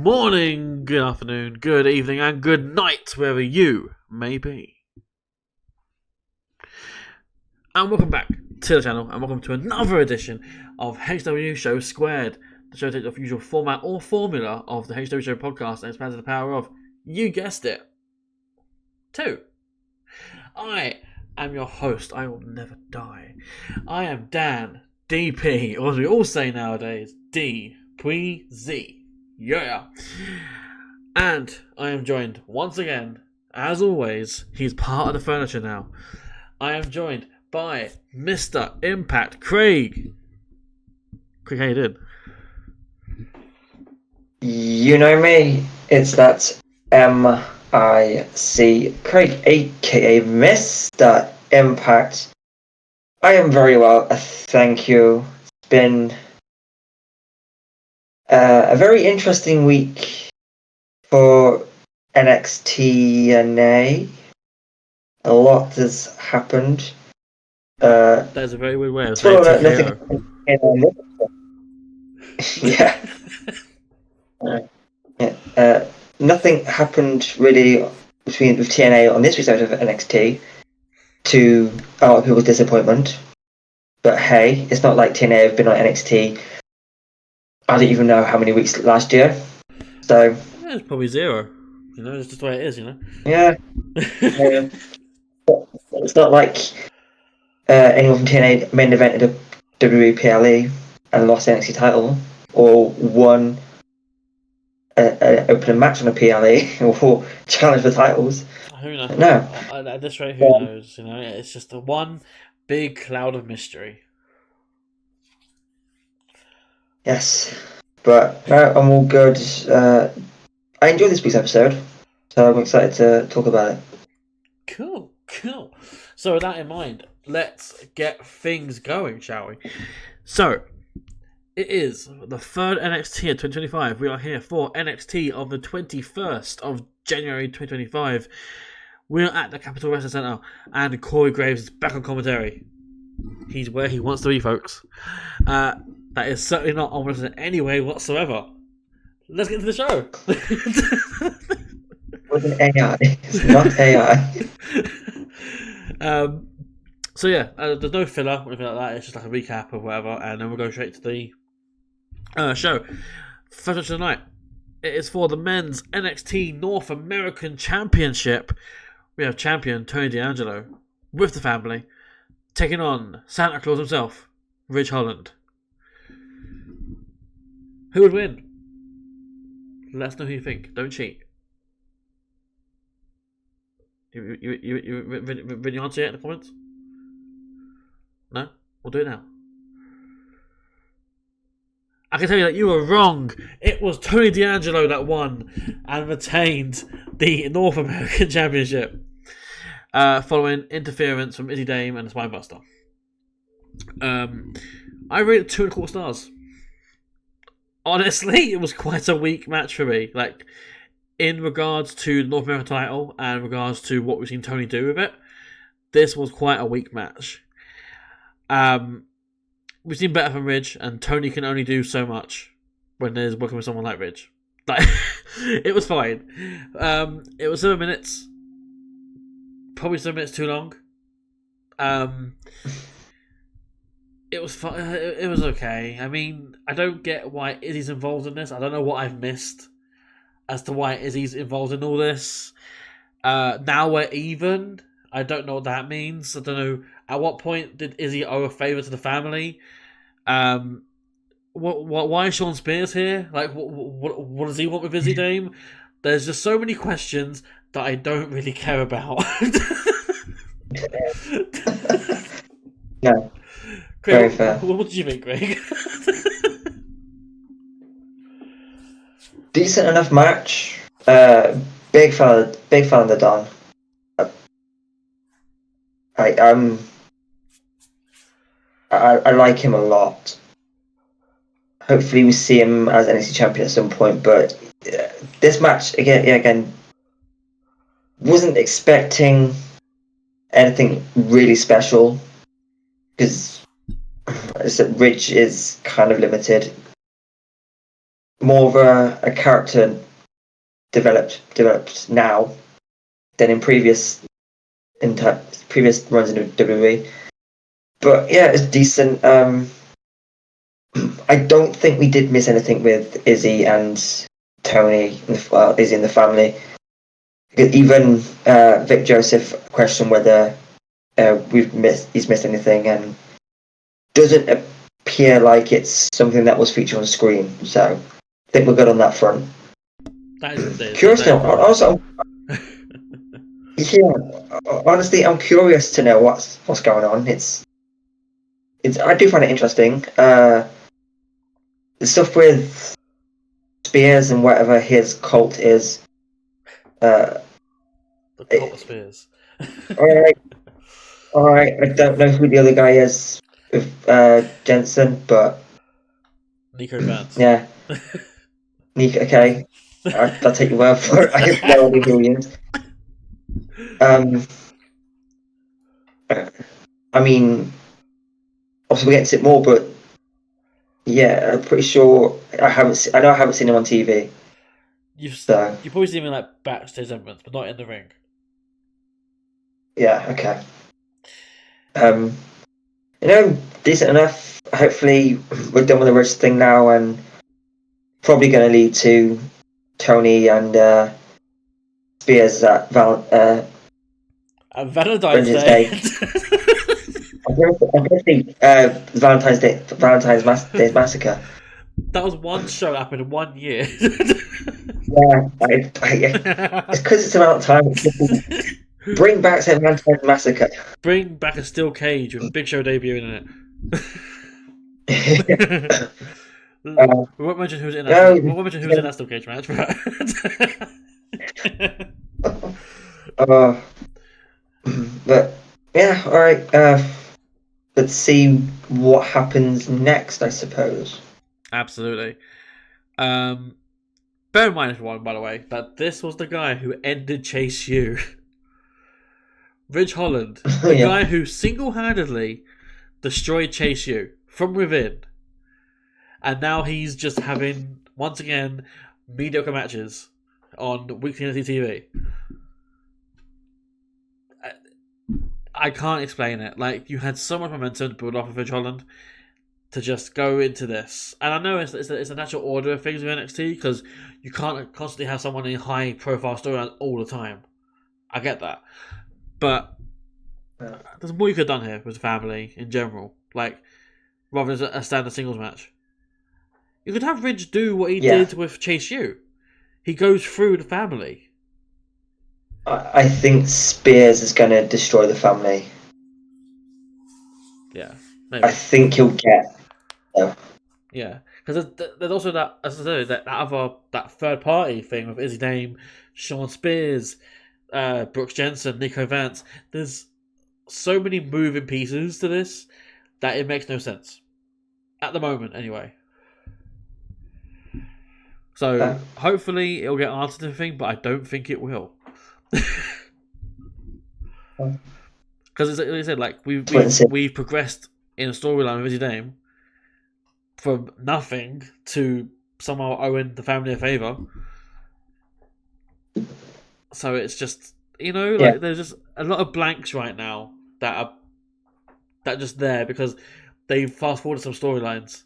morning, good afternoon, good evening, and good night, wherever you may be. And welcome back to the channel, and welcome to another edition of HCW Show Squared. The show takes off the usual format or formula of the HCW Show podcast and expands the power of, you guessed it, 2. I am your host, I will never die. I am Dan, DP, or as we all say nowadays, DpuizY. Yeah. And I am joined once again, as always, he's part of the furniture now. I am joined by Mr. Impact, Craig. Craig, how you doing? You know me, it's that MIC Craig, aka Mr. Impact. I am very well, thank you. It's been a very interesting week for NXT TNA. A lot has happened. That's a very weird way of saying TKO. Nothing happened really with TNA on this week's episode of NXT to a lot of people's disappointment. But hey, it's not like TNA have been on NXT. I don't even know how many weeks last year. So yeah, it's probably 0. You know, it's just the way it is. You know. Yeah. It's not like anyone from TNA main evented a WWE PLE and lost the NXT title, or won an opening match on a PLE, or challenged for titles. Who knows? No. At this rate, who knows? You know, it's just the one big cloud of mystery. Yes, but no, I'm all good. I enjoyed this week's episode, so I'm excited to talk about it. Cool. So with that in mind, let's get things going, shall we? So, it is the third NXT of 2025. We are here for NXT of the 21st of January 2025. We're at the Capitol Wrestling Center, and Corey Graves is back on commentary. He's where he wants to be, folks. That is certainly not ominous in any way whatsoever. Let's get into the show. It wasn't AI. It's not AI. So yeah, there's no filler or anything like that. It's just like a recap of whatever, and then we'll go straight to the show. First match of the night. It is for the men's NXT North American Championship. We have champion Tony D'Angelo with the family taking on Santa Claus himself, Ridge Holland. Who would win? Let us know who you think. Don't cheat. You read your answer yet in the comments? No? We'll do it now. I can tell you that you were wrong. It was Tony D'Angelo that won and retained the North American Championship following interference from Izzy Dame and the Spinebuster. I rated 2.25 stars. Honestly, it was quite a weak match for me. Like, in regards to the North American title and in regards to what we've seen Tony do with it, this was quite a weak match. We've seen better from Ridge, and Tony can only do so much when there's working with someone like Ridge. Like, it was fine. It was 7 minutes. Probably 7 minutes too long. It was fun. It was okay. I mean, I don't get why Izzy's involved in this. I don't know what I've missed as to why Izzy's involved in all this. Now we're even. I don't know what that means. I don't know. At what point did Izzy owe a favour to the family? Why is Sean Spears here? Like, what does he want with Izzy Dame? There's just so many questions that I don't really care about. No. Craig, Very fair. What did you think, Greg? Decent enough match. Big fan of the Don. I like him a lot. Hopefully we see him as NXT champion at some point, but this match again wasn't expecting anything really special because Rich is kind of limited. more of a character developed now than in previous runs in WWE. But yeah, it's decent. I don't think we did miss anything with Izzy and Tony, Izzy and the family. Even Vic Joseph questioned whether he's missed anything, and doesn't appear like it's something that was featured on screen. So I think we're good on that front. Curious now. Also, yeah. Honestly, I'm curious to know what's going on. It's. I do find it interesting. The stuff with Spears and whatever his cult is. The cult of Spears. All right. I don't know who the other guy is with Jensen, but Nico Vance. Yeah. Nico. Okay, I'll take your word for it. I have no idea who he is. I mean, obviously we get to see it more, but yeah, I'm pretty sure I haven't. I know I haven't seen him on TV. You've probably seen him like backstage segments, but not in the ring. Yeah. Okay. Decent enough. Hopefully, we're done with the Rich thing now, and probably going to lead to Tony and Spears at Valentine's Day. I'm going to think Valentine's Day's Massacre. That was one show that happened in 1 year. Yeah, it's because it's about time. Bring back St. Valentine's Massacre. Bring back a steel cage with Big Show debuting in it. We won't mention who's in that. We won't mention who's in that steel cage match, but yeah, all right. Let's see what happens next, I suppose. Absolutely. Bear in mind, everyone, by the way, that this was the guy who ended Chase U. Ridge Holland, the guy who single-handedly destroyed Chase U from within, and now he's just having, once again, mediocre matches on weekly NXT TV. I can't explain it. Like, you had so much momentum to build off of Ridge Holland to just go into this. And I know it's a natural order of things with NXT, because you can't constantly have someone in high-profile storylines all the time. I get that. But there's more you could have done here with the family in general. Like, rather than a standard singles match. You could have Ridge do what he did with Chase U. He goes through the family. I think Spears is going to destroy the family. Yeah, maybe. I think he'll get. Yeah, because there's also that, as I said, that third party thing with Izzy Dame, Sean Spears, Brooks Jensen, Nico Vance. There's so many moving pieces to this that it makes no sense at the moment, anyway. So hopefully it'll get answered to the thing, but I don't think it will. Because like I said, like we've progressed in a storyline with Izzy Dame from nothing to somehow owing the family a favor. So it's just, there's just a lot of blanks right now that are just there because they fast forwarded some storylines.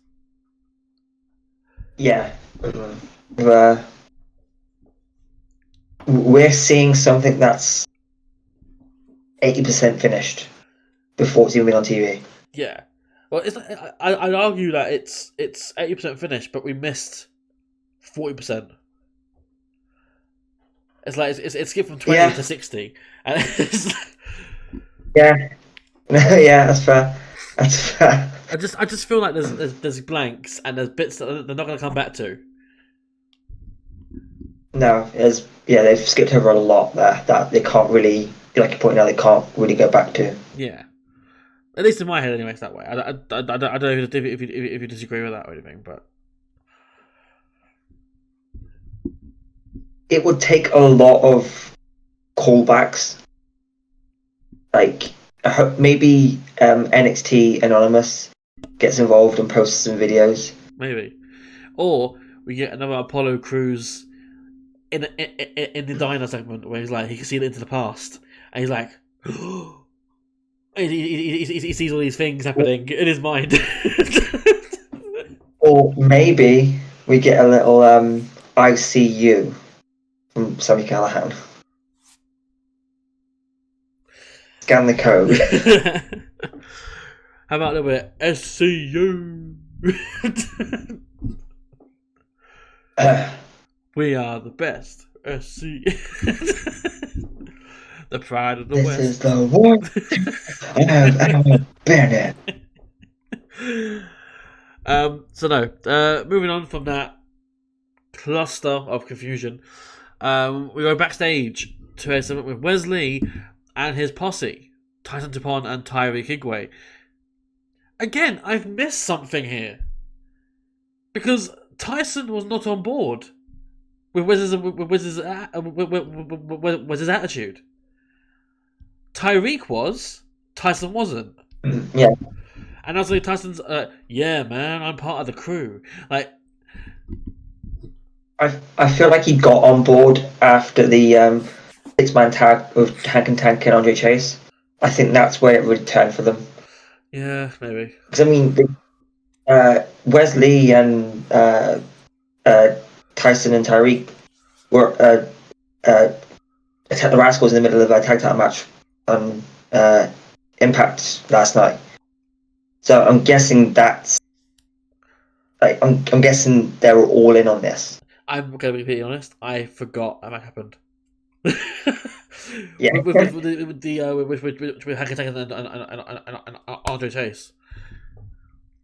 Yeah. We're seeing something that's 80% finished before it's even been on TV. Yeah. Well, I'd argue that it's 80% finished, but we missed 40%. It's like it's skipped from 20 to 60. And yeah, that's fair. That's fair. I just feel like there's blanks and there's bits that they're not going to come back to. No, they've skipped over a lot there that they can't really, like you pointed out, they can't really go back to. Yeah, at least in my head, anyway, it's that way. I don't know if you disagree with that or anything, but it would take a lot of callbacks. Like, I hope maybe NXT Anonymous gets involved and posts some videos. Maybe, or we get another Apollo Crews in the diner segment where he's like, he can see it into the past, and he's like, he sees all these things happening in his mind. Or maybe we get a little I see you from Sammy Callahan. Scan the code. How about a little bit SCU? We are the best. SCU. The pride of the this West. This is the war. I'm Bennett. So no. Moving on from that cluster of confusion, we go backstage to a segment with Wesley and his posse, Tyson Dupont and Tyree Kigway. Again, I've missed something here. Because Tyson was not on board with Wes's attitude. Tyreek was, Tyson wasn't. Yeah. And also Tyson's, yeah, man, I'm part of the crew. Like, I feel like he got on board after the 6-man tag of Hank and Tank and Andre Chase. I think that's where it would turn for them. yeah, maybe. Because I mean, Wesley and Tyson and Tyreek were attacked the Rascals in the middle of a tag title match on Impact last night. So I'm guessing that's like I'm guessing they were all in on this. I'm going to be completely honest. I forgot that happened. Yeah. with Hank and Andre Chase.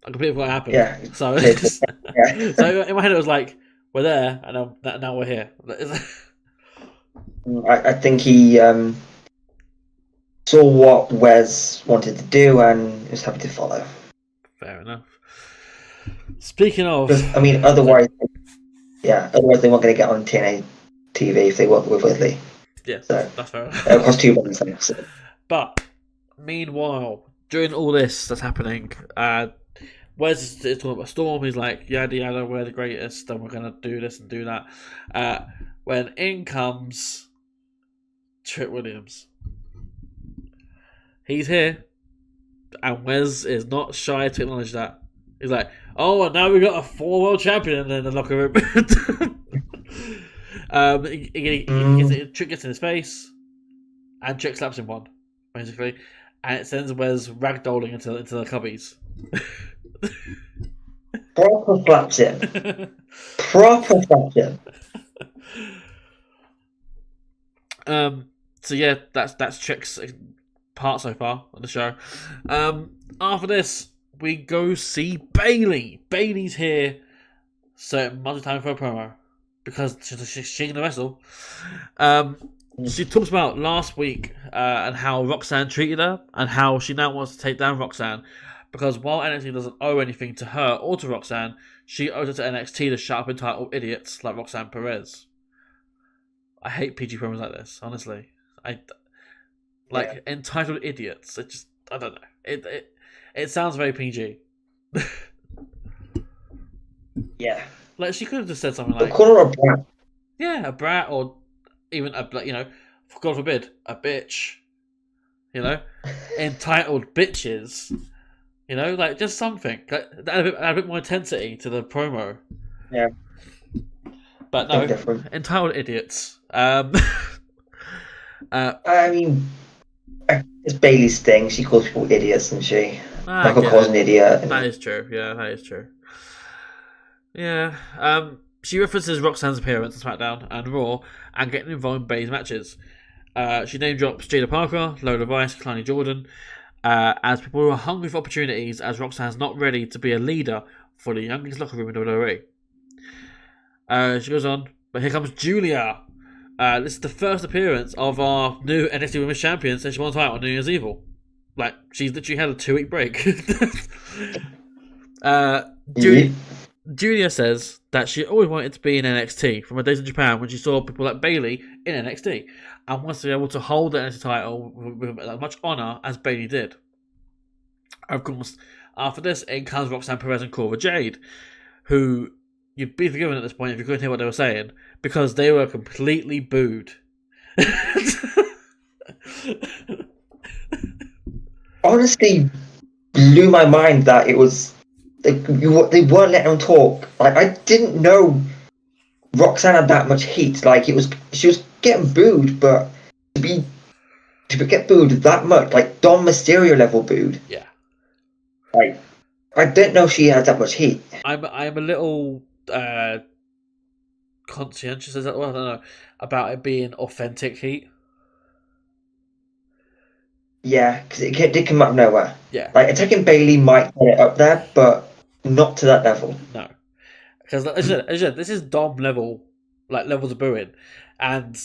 I completely forgot what happened. Yeah. So, Yeah. so in my head it was like, we're there, and now we're here. I think he saw what Wes wanted to do and was happy to follow. Fair enough. Speaking of, I mean, otherwise they weren't going to get on TNA TV if they worked with Wesley. Yeah, so that's fair enough. It cost $2 so. But meanwhile, during all this that's happening, Wes is talking about Storm. He's like, yada yada, we're the greatest, and we're gonna do this and do that. When in comes Trick Williams, he's here, and Wes is not shy to acknowledge that. He's like, oh, and now we got a 4 world champion in the locker room. Trick gets in his face, and Trick slaps him one, basically, and it sends Wes ragdolling into the cubbies. Proper slaps him. Proper slaps him. So yeah, that's Trick's part so far on the show. After this, we go see Bayley. Bayley's here, so it must be time for a promo because she's gonna wrestle. She talks about last week and how Roxanne treated her and how she now wants to take down Roxanne because while NXT doesn't owe anything to her or to Roxanne, she owes it to NXT to shut up entitled idiots like Roxanne Perez. I hate PG promos like this, honestly. Entitled idiots. It just, I don't know. It sounds very PG. Yeah. Like she could have just said something like, call her a brat. Yeah, a brat, or even God forbid, a bitch. Entitled bitches. Like just something. Like, add a bit more intensity to the promo. Yeah. But no, entitled idiots. I mean, it's Bayley's thing. She calls people idiots, and she Michael calls an idiot. That is true. Yeah, that is true. Yeah. She references Roxanne's appearance on SmackDown and Raw and getting involved in Bayley's matches. She name drops Jada Parker, Lola Vice, Kleiny Jordan, as people who are hungry for opportunities, as Roxanne's not ready to be a leader for the youngest locker room in WWE. She goes on, but here comes Giulia. This is the first appearance of our new NXT Women's Champion since she won the title on New Year's Evil. Like, she's literally had a 2-week break. Giulia says that she always wanted to be in NXT from her days in Japan when she saw people like Bayley in NXT and wants to be able to hold the NXT title with as much honour as Bayley did. Of course, after this, in comes Roxanne Perez and Cora Jade, who you'd be forgiven at this point if you couldn't hear what they were saying, because they were completely booed. Honestly, blew my mind that it was they weren't letting him talk. Like, I didn't know Roxanne had that much heat. Like, she was getting booed, but to get booed that much, like Dom Mysterio level booed. Yeah. Like, I didn't know she had that much heat. I'm a little conscientious, is that? Well, I don't know, about it being authentic heat. Yeah, because it did come out of nowhere. Yeah. Like, attacking Bayley might get it up there, but not to that level. No, because as I said, this is Dom level, like levels of booing, and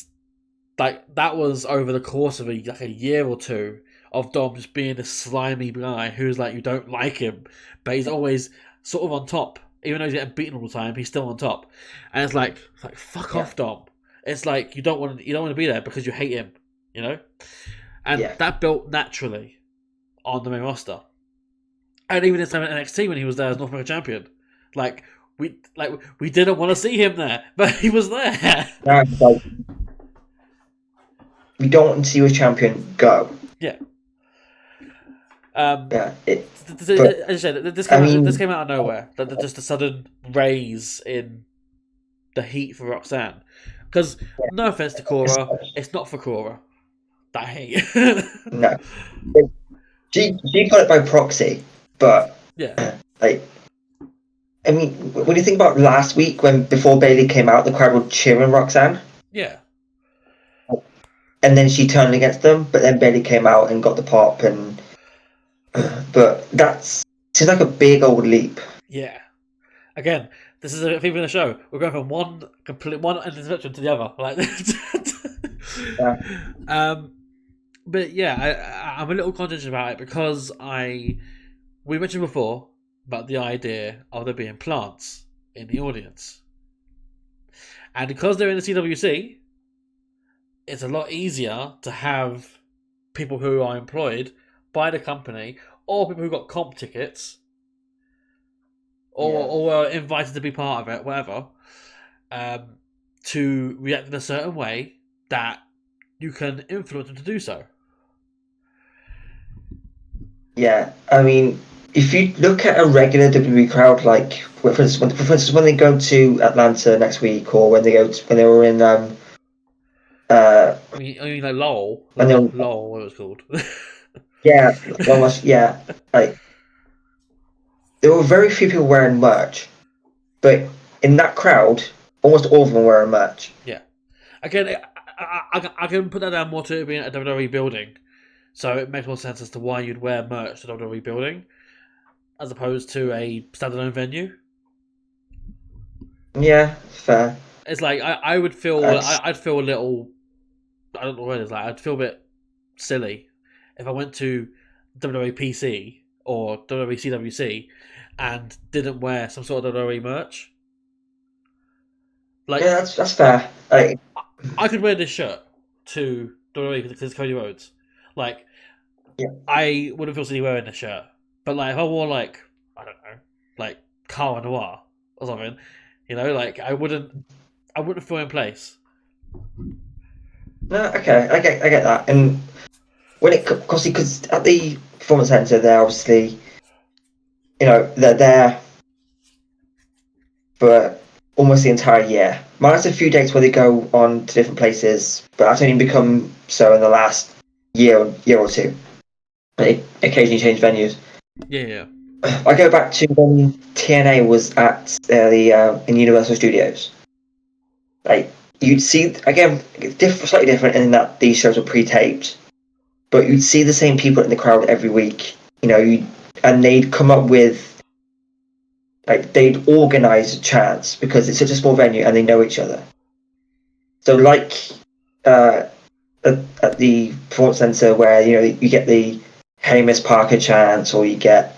like that was over the course of a year or two of Dom just being a slimy guy who's like, you don't like him, but he's always sort of on top, even though he's getting beaten all the time. He's still on top, and it's like fuck off, Dom. It's like you don't want to be there because you hate him, you know, and that built naturally on the main roster. And even this time at NXT when he was there as North American champion, we didn't want to see him there, but he was there. Now, like, we don't want to see a champion go. Yeah. As I said, this came out of nowhere. Just a sudden raise in the heat for Roxanne. Because no offense to Cora, it's not for Cora. That hate. No, she got it by proxy, but like, I mean, when you think about last week before Bayley came out, the crowd were cheering Roxanne. Yeah. And then she turned against them, but then Bayley came out and got the pop, and but seems like a big old leap. Yeah. Again, this is a theme in the show. We're going from one end of the spectrum to the other. Like, but yeah, I'm a little conscious about it because we mentioned before about the idea of there being plants in the audience, and because they're in the CWC, it's a lot easier to have people who are employed by the company or people who got comp tickets or were invited to be part of it, whatever, to react in a certain way that you can influence them to do so. Yeah, I mean, if you look at a regular WWE crowd, like for instance, when they go to Atlanta next week, or when they were in I mean like Lowell, whatever it was called. Yeah, almost. Yeah, like there were very few people wearing merch, but in that crowd, almost all of them were wearing merch. Yeah, again, I can put that down more to it being a WWE building, so it makes more sense as to why you'd wear merch to a WWE building as opposed to a standalone venue. Yeah, fair. It's like I would feel I'd feel a little, I don't know what it is, like I'd feel a bit silly if I went to WWE PC or WWE CWC and didn't wear some sort of WWE merch. Like, yeah, that's fair. Like, I could wear this shirt to WWE because it's Cody Rhodes. Like, I wouldn't feel silly wearing this shirt. But like, if I wore like, I don't know, like Cara Noir or something, you know, like I wouldn't feel in place. no, okay, I get that. And when it obviously, because at the performance center, they're obviously, you know, they're there for almost the entire year. Minus a few dates where they go on to different places, but that's only become so in the last year or two. They occasionally change venues. Yeah. I go back to when TNA was at in Universal Studios. Like, you'd see again, slightly different in that these shows were pre-taped, but you'd see the same people in the crowd every week. You know, and they'd come up with, like, they'd organise chants because it's such a small venue and they know each other. So, like, at the performance centre, where you know you get the "Hey Miss Parker" chants, or you get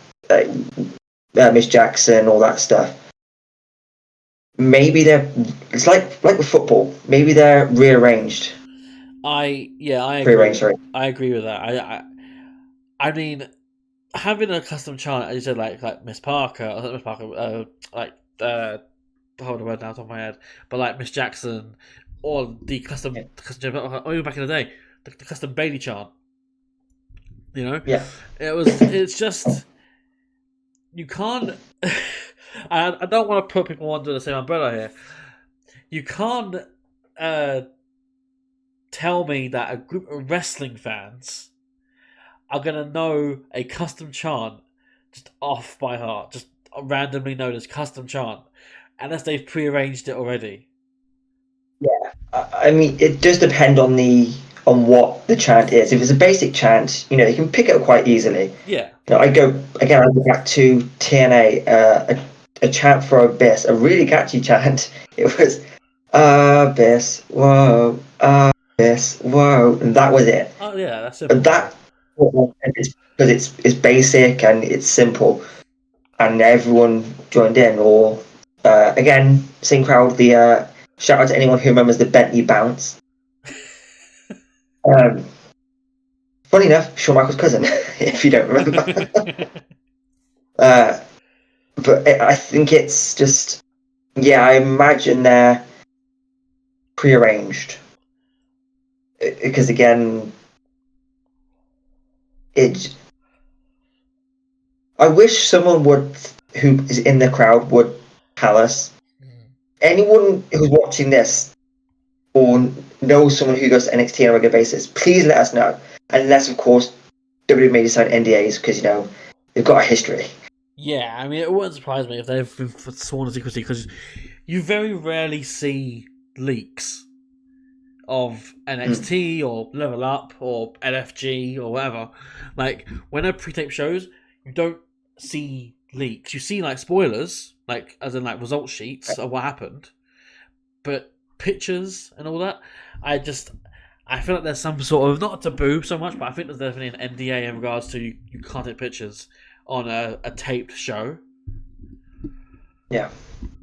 Miss Jackson, all that stuff. Maybe it's like with football. Maybe they're rearranged. I agree. Prearranged, sorry. I agree with that. I mean, having a custom chant, as you said, like Miss Parker, hold the word now off the top of my head, but like Miss Jackson or the or even back in the day, the custom Bayley chant. You know, Yeah. It's just you can't. And I don't want to put people under the same umbrella here. You can't tell me that a group of wrestling fans are gonna know a custom chant just off by heart, just randomly know this custom chant, unless they've prearranged it already. Yeah, I mean, it does depend on what the chant is. If it's a basic chant, you can pick it up quite easily. Yeah. I go back to TNA, a chant for Abyss, a really catchy chant. It was Abyss, whoa, Abyss, whoa, and that was it. Oh yeah, that's simple. But that because it's basic and it's simple, and everyone joined in. Or again, same crowd. The shout out to anyone who remembers the Bentley Bounce. Funny enough, Shawn Michaels' cousin, if you don't remember. But I think it's just, I imagine they're prearranged. Because again, I wish someone who is in the crowd would tell us. Anyone who's watching this or knows someone who goes to NXT on a regular basis, please let us know. Unless, of course, WWE may decide NDAs because, they've got a history. Yeah, I mean, it wouldn't surprise me if they've been sworn to secrecy, because you very rarely see leaks of NXT or Level Up or LFG or whatever. Like, when they're pre-tape shows, you don't see leaks. You see, like, spoilers, like, as in, like, result sheets of what happened. But pictures and all that, I feel like there's some sort of, not taboo so much, but I think there's definitely an NDA in regards to you can't take pictures on a taped show. Yeah.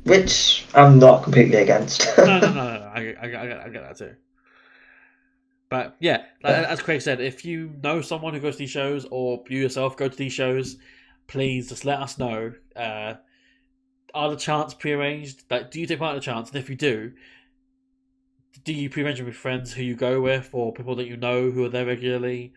Which I'm not completely against. No. I get that too. But yeah, as Craig said, if you know someone who goes to these shows, or you yourself go to these shows, please just let us know. Are the chants prearranged? Like, do you take part in the chants? And if you do you prearrange them with friends who you go with, or people that you know who are there regularly,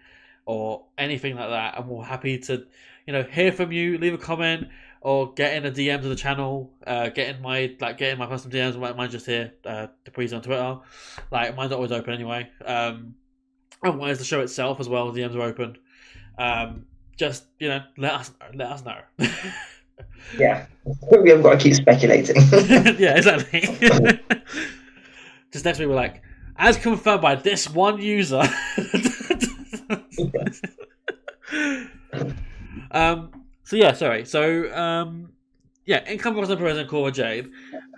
or anything like that? And we're happy to, hear from you. Leave a comment or get in a DM to the channel. Get in my custom DMs. Mine's just here. DpuizY on Twitter. Like, mine's always open anyway. And where's the show itself as well? DMs are open. Just let us know. Yeah, we haven't got to keep speculating. Yeah, exactly. Just next week we're like, as confirmed by this one user. In comes Roxanne Perez and Cora Jade,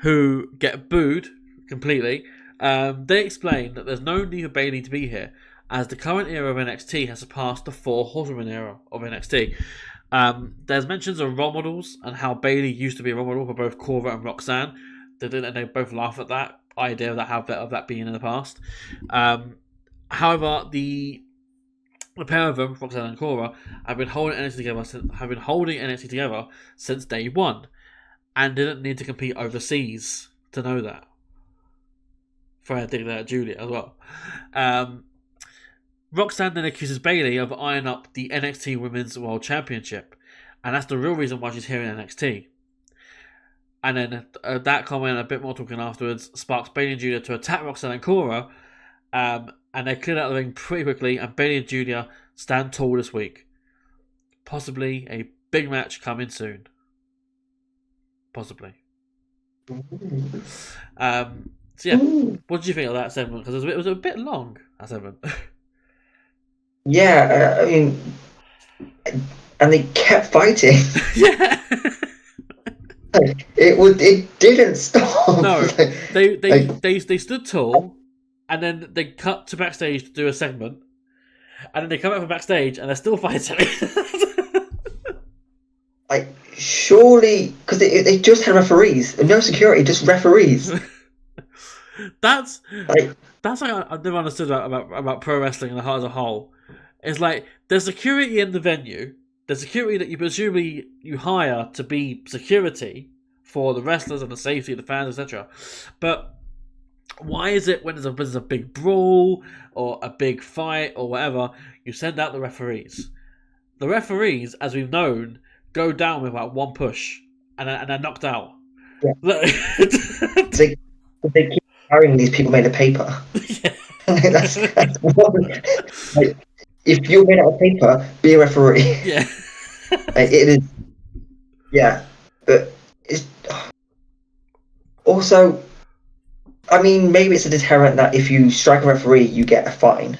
who get booed completely. They explain that there's no need for Bayley to be here, as the current era of NXT has surpassed the 4 Horsewomen era of NXT. There's mentions of role models and how Bayley used to be a role model for both Cora and Roxanne. They both laugh at that idea of that being in the past. However, the pair of them, Roxanne and Cora, have been holding NXT together since day one, and didn't need to compete overseas to know that. Fair dig there at Giulia as well. Roxanne then accuses Bayley of eyeing up the NXT Women's World Championship, and that's the real reason why she's here in NXT. And then that comment, a bit more talking afterwards, sparks Bayley and Giulia to attack Roxanne and Cora, and they clear out the ring pretty quickly, and Bayley and Giulia stand tall this week. Possibly a big match coming soon. Possibly. What did you think of that segment? Because it was a bit long, that segment. Yeah, I mean, and they kept fighting. Yeah. It didn't stop. No, they stood tall, and then they cut to backstage to do a segment, and then they come out from backstage and they're still fighting. Like, surely, because they just had referees, no security, just referees. That's like I've never understood about pro wrestling as a whole. It's like there's security in the venue. There's security that you presumably you hire to be security for the wrestlers and the safety of the fans, etc. But why is it when there's a big brawl or a big fight or whatever, you send out the referees? The referees, as we've known, go down with like one push and they're knocked out. Yeah. they keep carrying these people made of paper. Yeah. that's one. Like, if you're made out of paper, be a referee. Yeah. Like, it is. Yeah, but it's also. I mean, maybe it's a deterrent that if you strike a referee, you get a fine.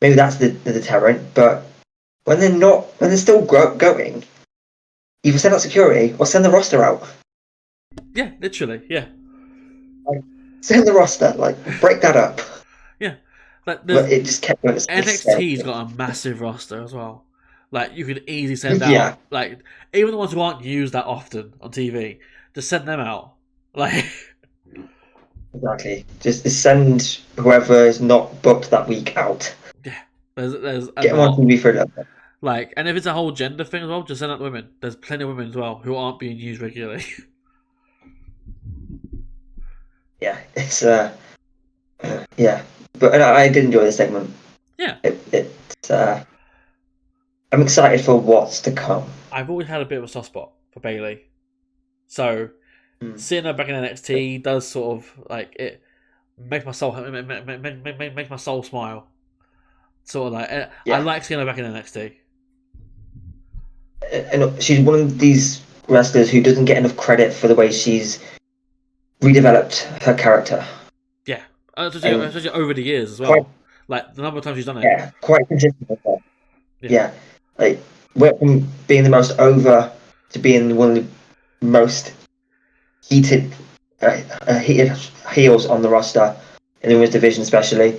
Maybe that's the deterrent. But when they're still going, either send out security or send the roster out. Yeah, literally. Yeah. Like, send the roster. Like, break that up. Yeah. Like, but it just kept going. NXT's got a massive roster as well. Like, you could easily send out. Yeah. Like, even the ones who aren't used that often on TV, just send them out. Like. Exactly. Just send whoever is not booked that week out. Yeah. There's get them on TV for a little bit. Like, and if it's a whole gender thing as well, just send out the women. There's plenty of women as well who aren't being used regularly. Yeah, it's yeah, but I did enjoy the segment. Yeah, it's I'm excited for what's to come. I've always had a bit of a soft spot for Bayley, so seeing her back in NXT does sort of like it make my soul make my soul smile. Sort of like I like seeing her back in NXT. And she's one of these wrestlers who doesn't get enough credit for the way she's redeveloped her character. Yeah, especially over the years as well. Like the number of times she's done it. Yeah, quite consistent. Yeah, like went from being the most over to being one of the most heated heels on the roster in the women's division, especially,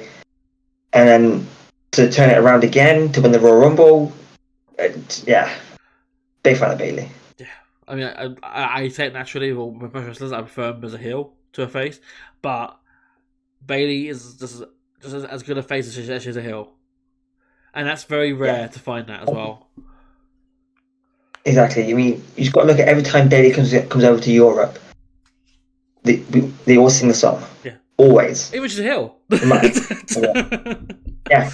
and then to turn it around again to win the Royal Rumble. Yeah, big fan of Bayley. Yeah, I mean, I say it naturally. Well, with most wrestlers, I prefer him as a heel to a face, but Bayley is just as good a face as she is a heel, and that's very rare to find that as well. Exactly. I mean, you've got to look at every time Bayley comes over to Europe. They all sing the song. Yeah. Always. Even she's a heel. Yeah.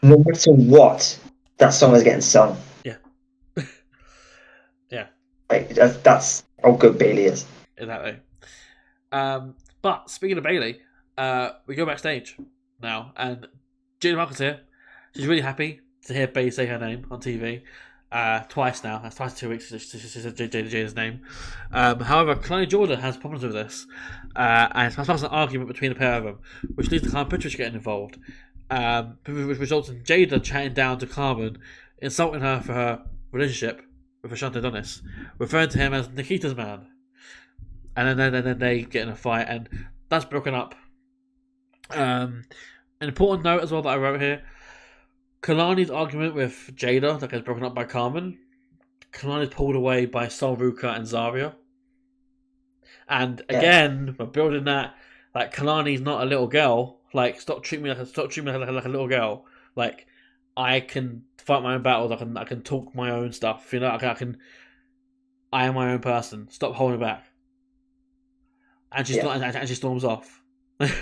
No matter what, that song is getting sung. Yeah. Yeah. Like, that's how good Bayley is. Exactly. But speaking of Bayley, we go backstage now, and Giulia here. She's really happy to hear Bayley say her name on TV. Twice now. That's twice in 2 weeks. She said Jada's name. However, Kalani Jordan has problems with this, and it's an argument between the pair of them, which leads to Karmen Petrovic getting involved, which results in Jada chatting down to Karmen, insulting her for her relationship with Ashante Adonis, referring to him as Nikita's man, and then they get in a fight, and that's broken up. An important note as well that I wrote here. Kalani's argument with Jada that gets broken up by Karmen. Kalani's pulled away by Sol Ruka and Zarya. And again, we're building that like Kalani's not a little girl. Like stop treating me like a little girl. Like I can fight my own battles. I can talk my own stuff. You know, I am my own person. Stop holding back. And she storms off. The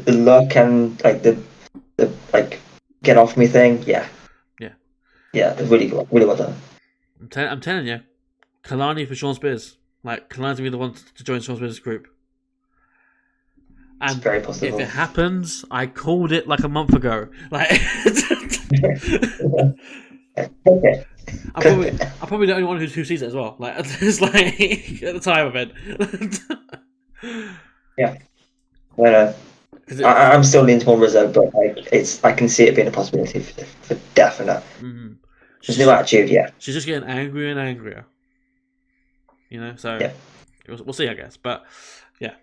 look and like the get off me thing, yeah, really well done. I'm telling you, Kalani for Sean Spears. Like Kalani's gonna be the one to join Sean Spears' group. And it's very possible. If it happens, I called it like a month ago. Like, okay. I'm probably the only one who sees it as well. Like, it's like at the time of it. Yeah. Well, I'm still leaning more Rizzo, but I can see it being a possibility for definite. Mm-hmm. There's no attitude, yeah. She's just getting angrier and angrier. You know, so we'll see, I guess. But yeah.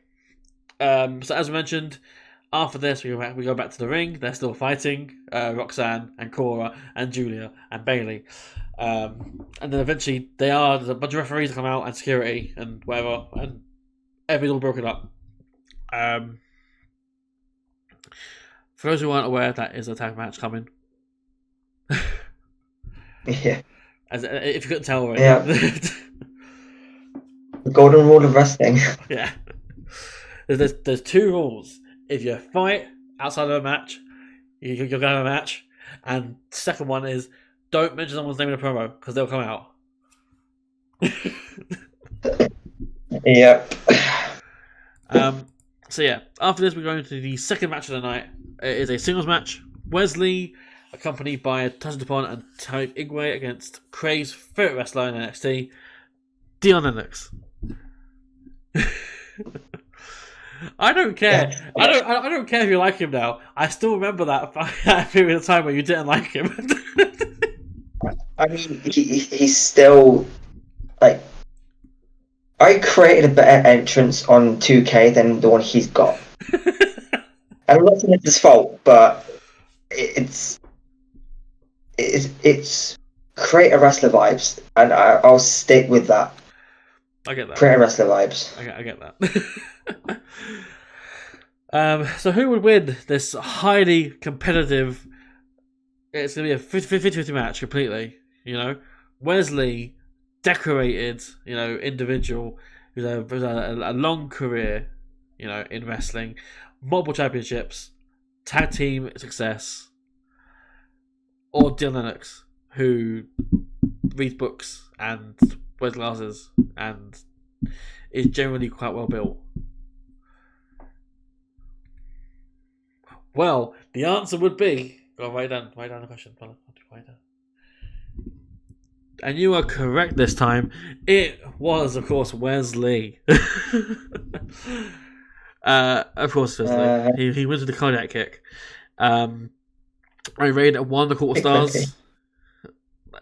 So as we mentioned, after this we go back to the ring. They're still fighting Roxanne and Cora and Giulia and Bayley. And then eventually there's a bunch of referees that come out and security and whatever, and everything's all broken up. For those who aren't aware, that is a tag match coming. Yeah. As if you couldn't tell already. Yeah. The golden rule of wrestling. Yeah. There's two rules. If you fight outside of a match, you're going to have a match. And second one is don't mention someone's name in a promo because they'll come out. Yep. So yeah, after this we're going to the second match of the night. It is a singles match. Wesley, accompanied by Tasha Dupont and DpuizY against Craig's favourite wrestler in NXT, Dion Lennox. I don't care. I don't care if you like him now. I still remember that period of time where you didn't like him. I mean, he's still like. I created a better entrance on 2K than the one he's got. I'm not saying it's his fault, but it's creator wrestler vibes, and I'll stick with that. I get that. Creator wrestler vibes. I get that. So who would win this highly competitive? It's going to be a 50-50 match completely. You know, Wesley, decorated, individual who's a long career, in wrestling, multiple championships, tag team success, or Dion Lennox, who reads books and wears glasses and is generally quite well built. Well, the answer would be... Go on, write down the question. Write down. And you are correct this time. It was, of course, Wesley. Of course, Wesley. He wins with the cardiac kick. I rated at 1.25 stars.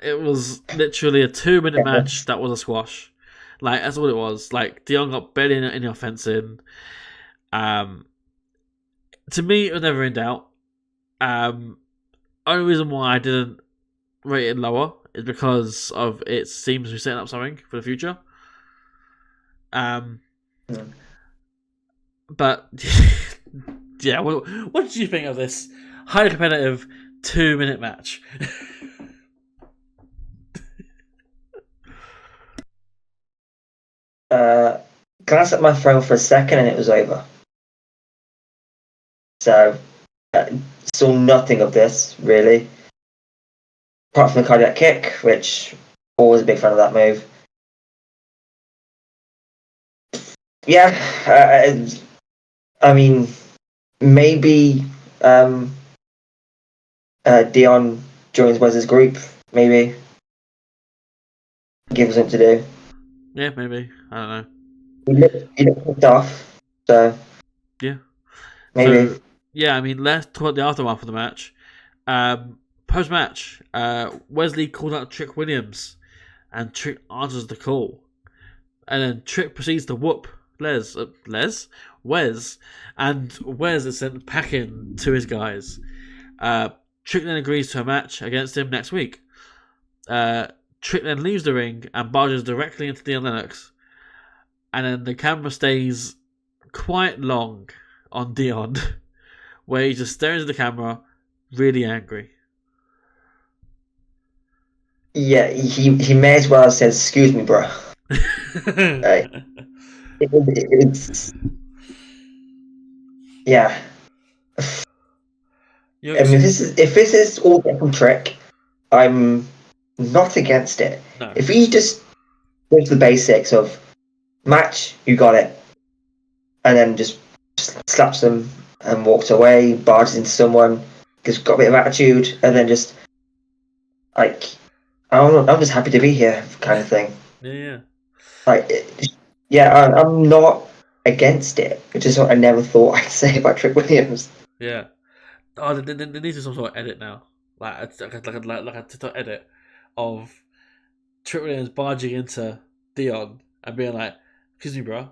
It was literally a 2-minute match that was a squash. Like, that's all it was. Like, Dion got barely any offense in. To me, it was never in doubt. Only reason why I didn't rate it lower is because of it seems to be setting up something for the future. But yeah, what did you think of this highly competitive 2-minute match? Glanced at my phone for a second and it was over. So saw nothing of this really, apart from the cardiac kick, which always a big fan of that move. Yeah, I mean, maybe Dion joins Wes's group. Maybe give him something to do. Yeah, maybe. I don't know. He looked pissed off, so yeah, maybe. So, yeah, I mean, let's talk about the aftermath of the match. Post-match, Wesley called out Trick Williams, and Trick answers the call. And then Trick proceeds to whoop Wes, and Wes is sent packing to his guys. Trick then agrees to a match against him next week. Trick then leaves the ring and barges directly into Dion Lennox. And then the camera stays quite long on Dion, where he's just staring at the camera, really angry. Yeah, he may as well have said, "Excuse me, bro." It's yeah. I mean, if this is all from Trick, I'm not against it. No. If he just goes to the basics of match, you got it, and then just slaps them and walks away, barges into someone, because got a bit of attitude, and then just like, I'm just happy to be here, kind of thing. Yeah. Like, yeah, I'm not against it, which is what I never thought I'd say about Trick Williams. Yeah. Oh, there needs to be some sort of edit now, like a TikTok edit of Trick Williams barging into Dion and being like, "Excuse me, bro,"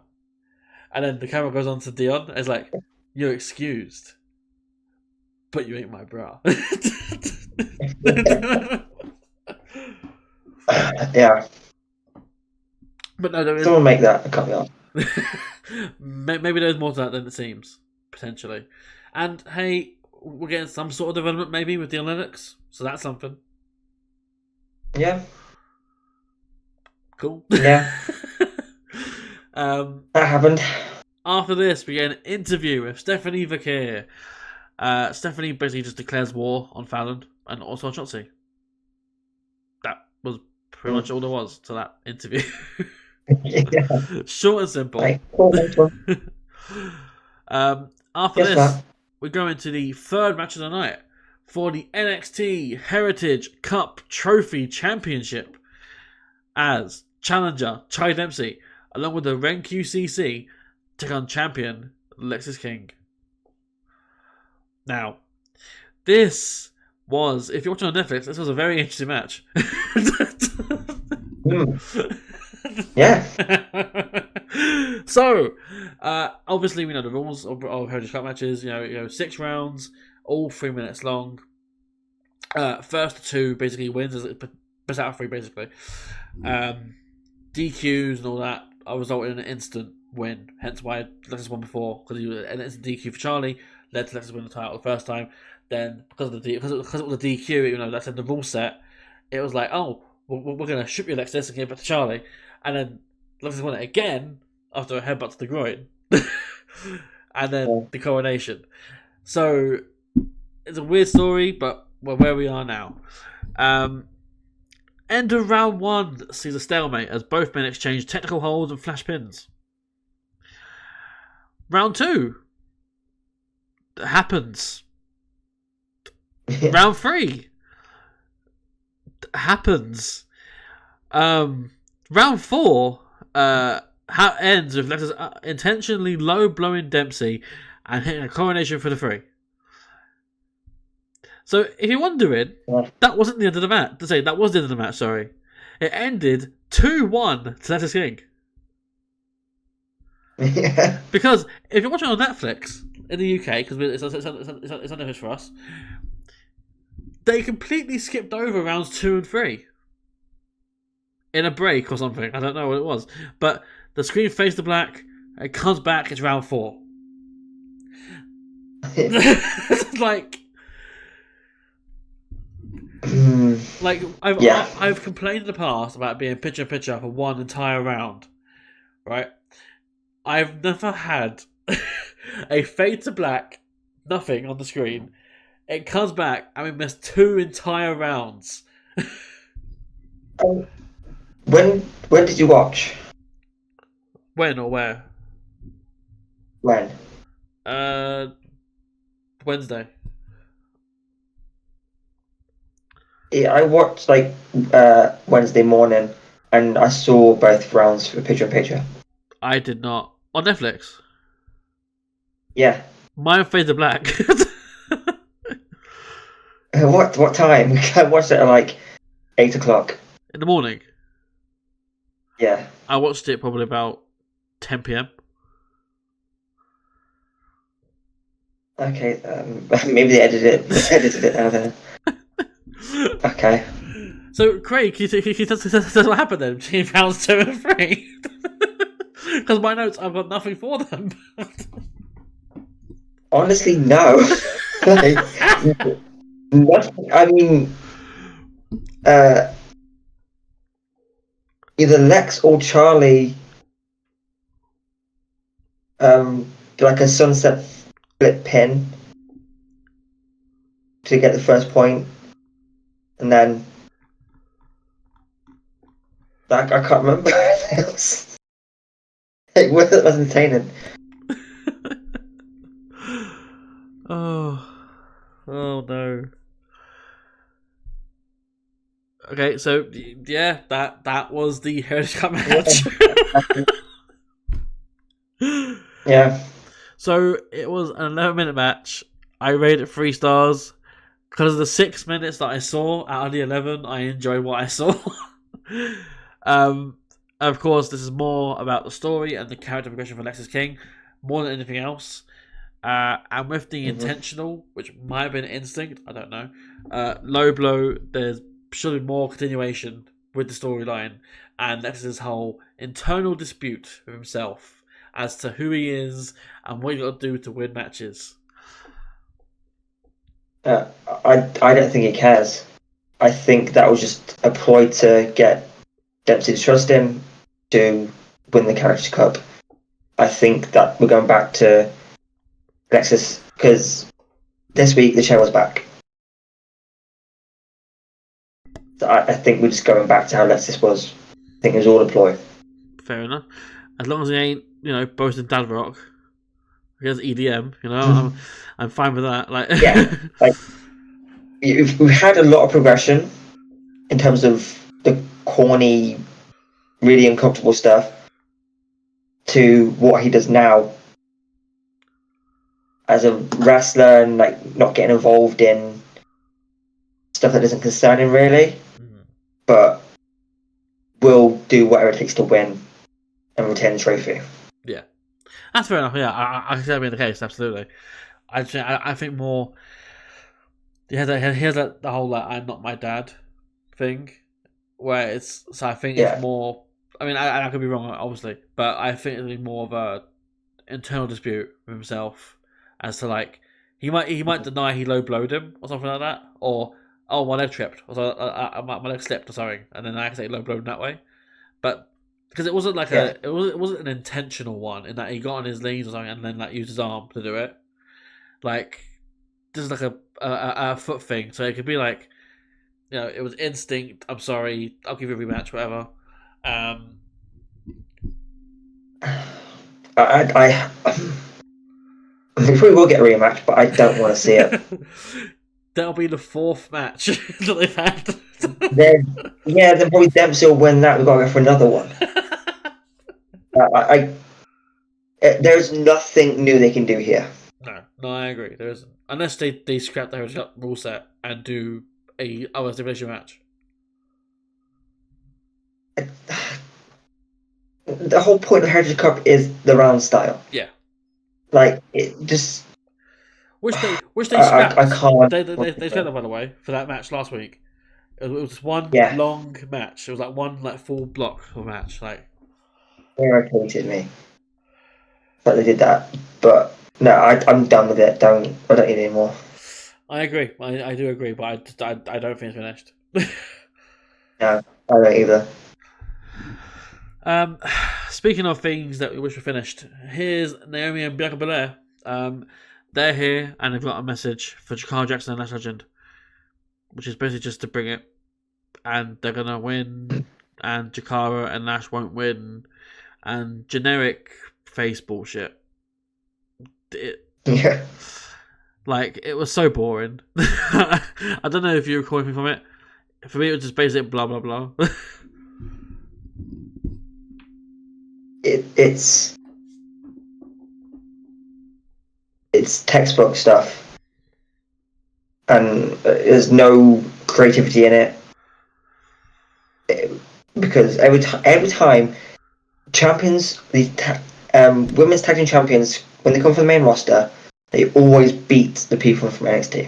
and then the camera goes on to Dion. And it's like, "You're excused, but you ain't my bra." Yeah. But no, there is. Someone make that. I can't be honest. Maybe there's more to that than it seems, potentially. And hey, we're getting some sort of development maybe with Dion Lennox, so that's something. Yeah. Cool. Yeah. That happened. After this, we get an interview with Stephanie Vakir. Stephanie basically just declares war on Fallon and also on Shotzi. That was pretty much all there was to that interview. Yeah. Short and simple. After this, we go into the third match of the night for the NXT Heritage Cup Trophy Championship as challenger Chai Dempsey, along with the Ren QCC, take on champion Lexis King. Now, this was, if you're watching on Netflix, this was a very interesting match. Yeah. So, obviously we know the rules of Heritage Cup matches. You know, 6 rounds, all 3 minutes long. First 2 basically wins, best out of 3 basically. DQs and all that resulted in an instant win. Hence why Lexis won before, because he was an instant DQ for Charlie, led to Lexis win the title the first time. Then because it was a DQ, even though that's in the rule set, it was like, oh, we're gonna shoot you Lexis and give it to Charlie, and then Lexis won it again after a headbutt to the groin, and then the coronation. So it's a weird story, but we're where we are now. End of round 1 sees a stalemate as both men exchange technical holds and flash pins. Round 2 happens. Round 3 happens. Round 4 ends with Lexis intentionally low blowing Dempsey and hitting a coronation for the 3. So if you're wondering, that wasn't the end of the match. That was the end of the match. Sorry, it ended 2-1 to Lexis King. Yeah. Because if you're watching on Netflix in the UK, because it's on Netflix for us, they completely skipped over rounds 2 and 3 in a break or something. I don't know what it was, but the screen fades to black. It comes back. It's round 4. It's like I've complained in the past about being picture-in-picture for one entire round, right? I've never had a fade to black, nothing on the screen. It comes back and we missed 2 entire rounds. When did you watch? When or where? When? Wednesday. Yeah, I watched Wednesday morning, and I saw both rounds for picture-in-picture. I did not. On Netflix? Yeah. Mine fade to black. What time? I watched it at 8 o'clock. In the morning? Yeah. I watched it probably about 10 p.m. Okay, maybe they edited it out there. Okay. So, Craig, he says what happened then between rounds 2 and 3. Because my notes, I've got nothing for them. Honestly, no. Nothing. I mean, either Lex or Charlie, a sunset flip pin to get the first point, and then I can't remember anything else. It was entertaining. Oh no. Okay, so yeah, that was the Heritage Cup match. Yeah. So it was an 11-minute match. I rated it 3 stars because of the 6 minutes that I saw out of the 11. I enjoyed what I saw. Of course, this is more about the story and the character progression for Lexis King more than anything else. And with the intentional, which might have been instinct, I don't know. Low blow, there's should be more continuation with the storyline and Lexis' whole internal dispute with himself as to who he is and what you got to do to win matches. I don't think he cares. I think that was just a ploy to get Dempsey to trust him to win the Character Cup. I think that we're going back to Nexus because this week the chair was back. So I think we're just going back to how Nexus was. I think it was all a ploy. Fair enough. As long as he ain't, boasting dad rock. He has EDM, I'm fine with that. Like, yeah, like we've had a lot of progression in terms of the corny, really uncomfortable stuff to what he does now as a wrestler and like not getting involved in stuff that doesn't concern him really, but will do whatever it takes to win and retain the trophy. Yeah, that's fair enough. Yeah, I can see that being the case. Absolutely. I think more. He has the whole "I'm not my dad" thing, where it's so. I think it's more. I mean, I could be wrong, obviously, but I think it's more of a internal dispute with himself as to like he might deny he low blowed him or something like that, or my leg tripped, or my leg slipped or something, and then I accidentally low blowed him that way. But because it wasn't like it wasn't an intentional one in that he got on his knees or something and then like used his arm to do it. Like this is like a foot thing, so it could be like it was instinct. I'm sorry, I'll give you a rematch, whatever. I we probably will get a rematch, but I don't want to see it. That'll be the fourth match that they've had. Then probably Dempsey will win that. We've got to go for another one. There's nothing new they can do here. No, I agree. There isn't, unless they scrap the rule set and do a other stipulation match. The whole point of the Heritage Cup is the round style. Yeah. Like it just. Which they scrapped. I can't. They said that, by the way, for that match last week. It was one long match. It was like one full block of match. Like it irritated me that they did that, but no, I'm done with it. I don't need any more. I agree. I do agree, but I don't think it's finished. No, I don't either. Speaking of things that we wish were finished, here's Naomi and Bianca Belair. They're here and they've got a message for Jakara Jackson and Lash Legend, which is basically just to bring it, and they're gonna win, and Jakara and Lash won't win, and generic face bullshit. Like it was so boring. I don't know if you recall anything from it. For me, it was just basically blah blah blah. It's textbook stuff, and there's no creativity in it. Because every time champions, these women's tag team champions, when they come from the main roster, they always beat the people from NXT.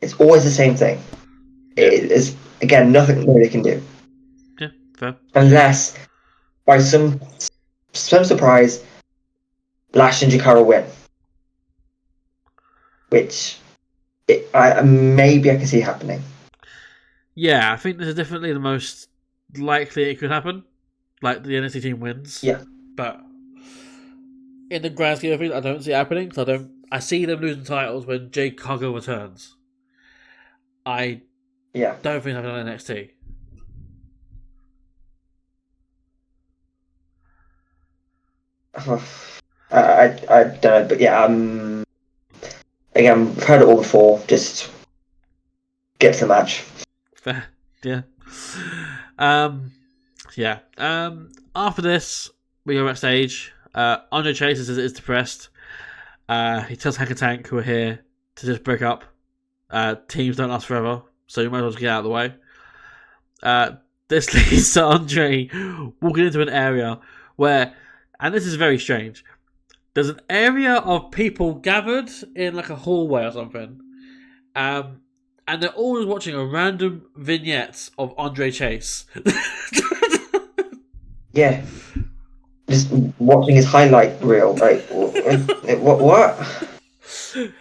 It's always the same thing. It is again nothing more they can do. Yeah, fair. Unless by some surprise, Lash and Jakara win, which maybe I can see happening. Yeah, I think this is definitely the most likely it could happen. Like the NXT team wins. Yeah, but in the grand scheme of things, I don't see it happening. So I see them losing titles when Jade Cargill returns. I don't think it's happening on NXT. I don't know, but yeah, again, I've heard it all before. Just get to the match. Fair, yeah. After this, we go backstage. Andre Chase is depressed. He tells Hank and Tank, who are here, to just break up. Teams don't last forever, so you might as well just get out of the way. This leads to Andre walking into an area where, and this is very strange, there's an area of people gathered in like a hallway or something, and they're all just watching a random vignette of Andre Chase. Yeah, just watching his highlight reel. Like, what?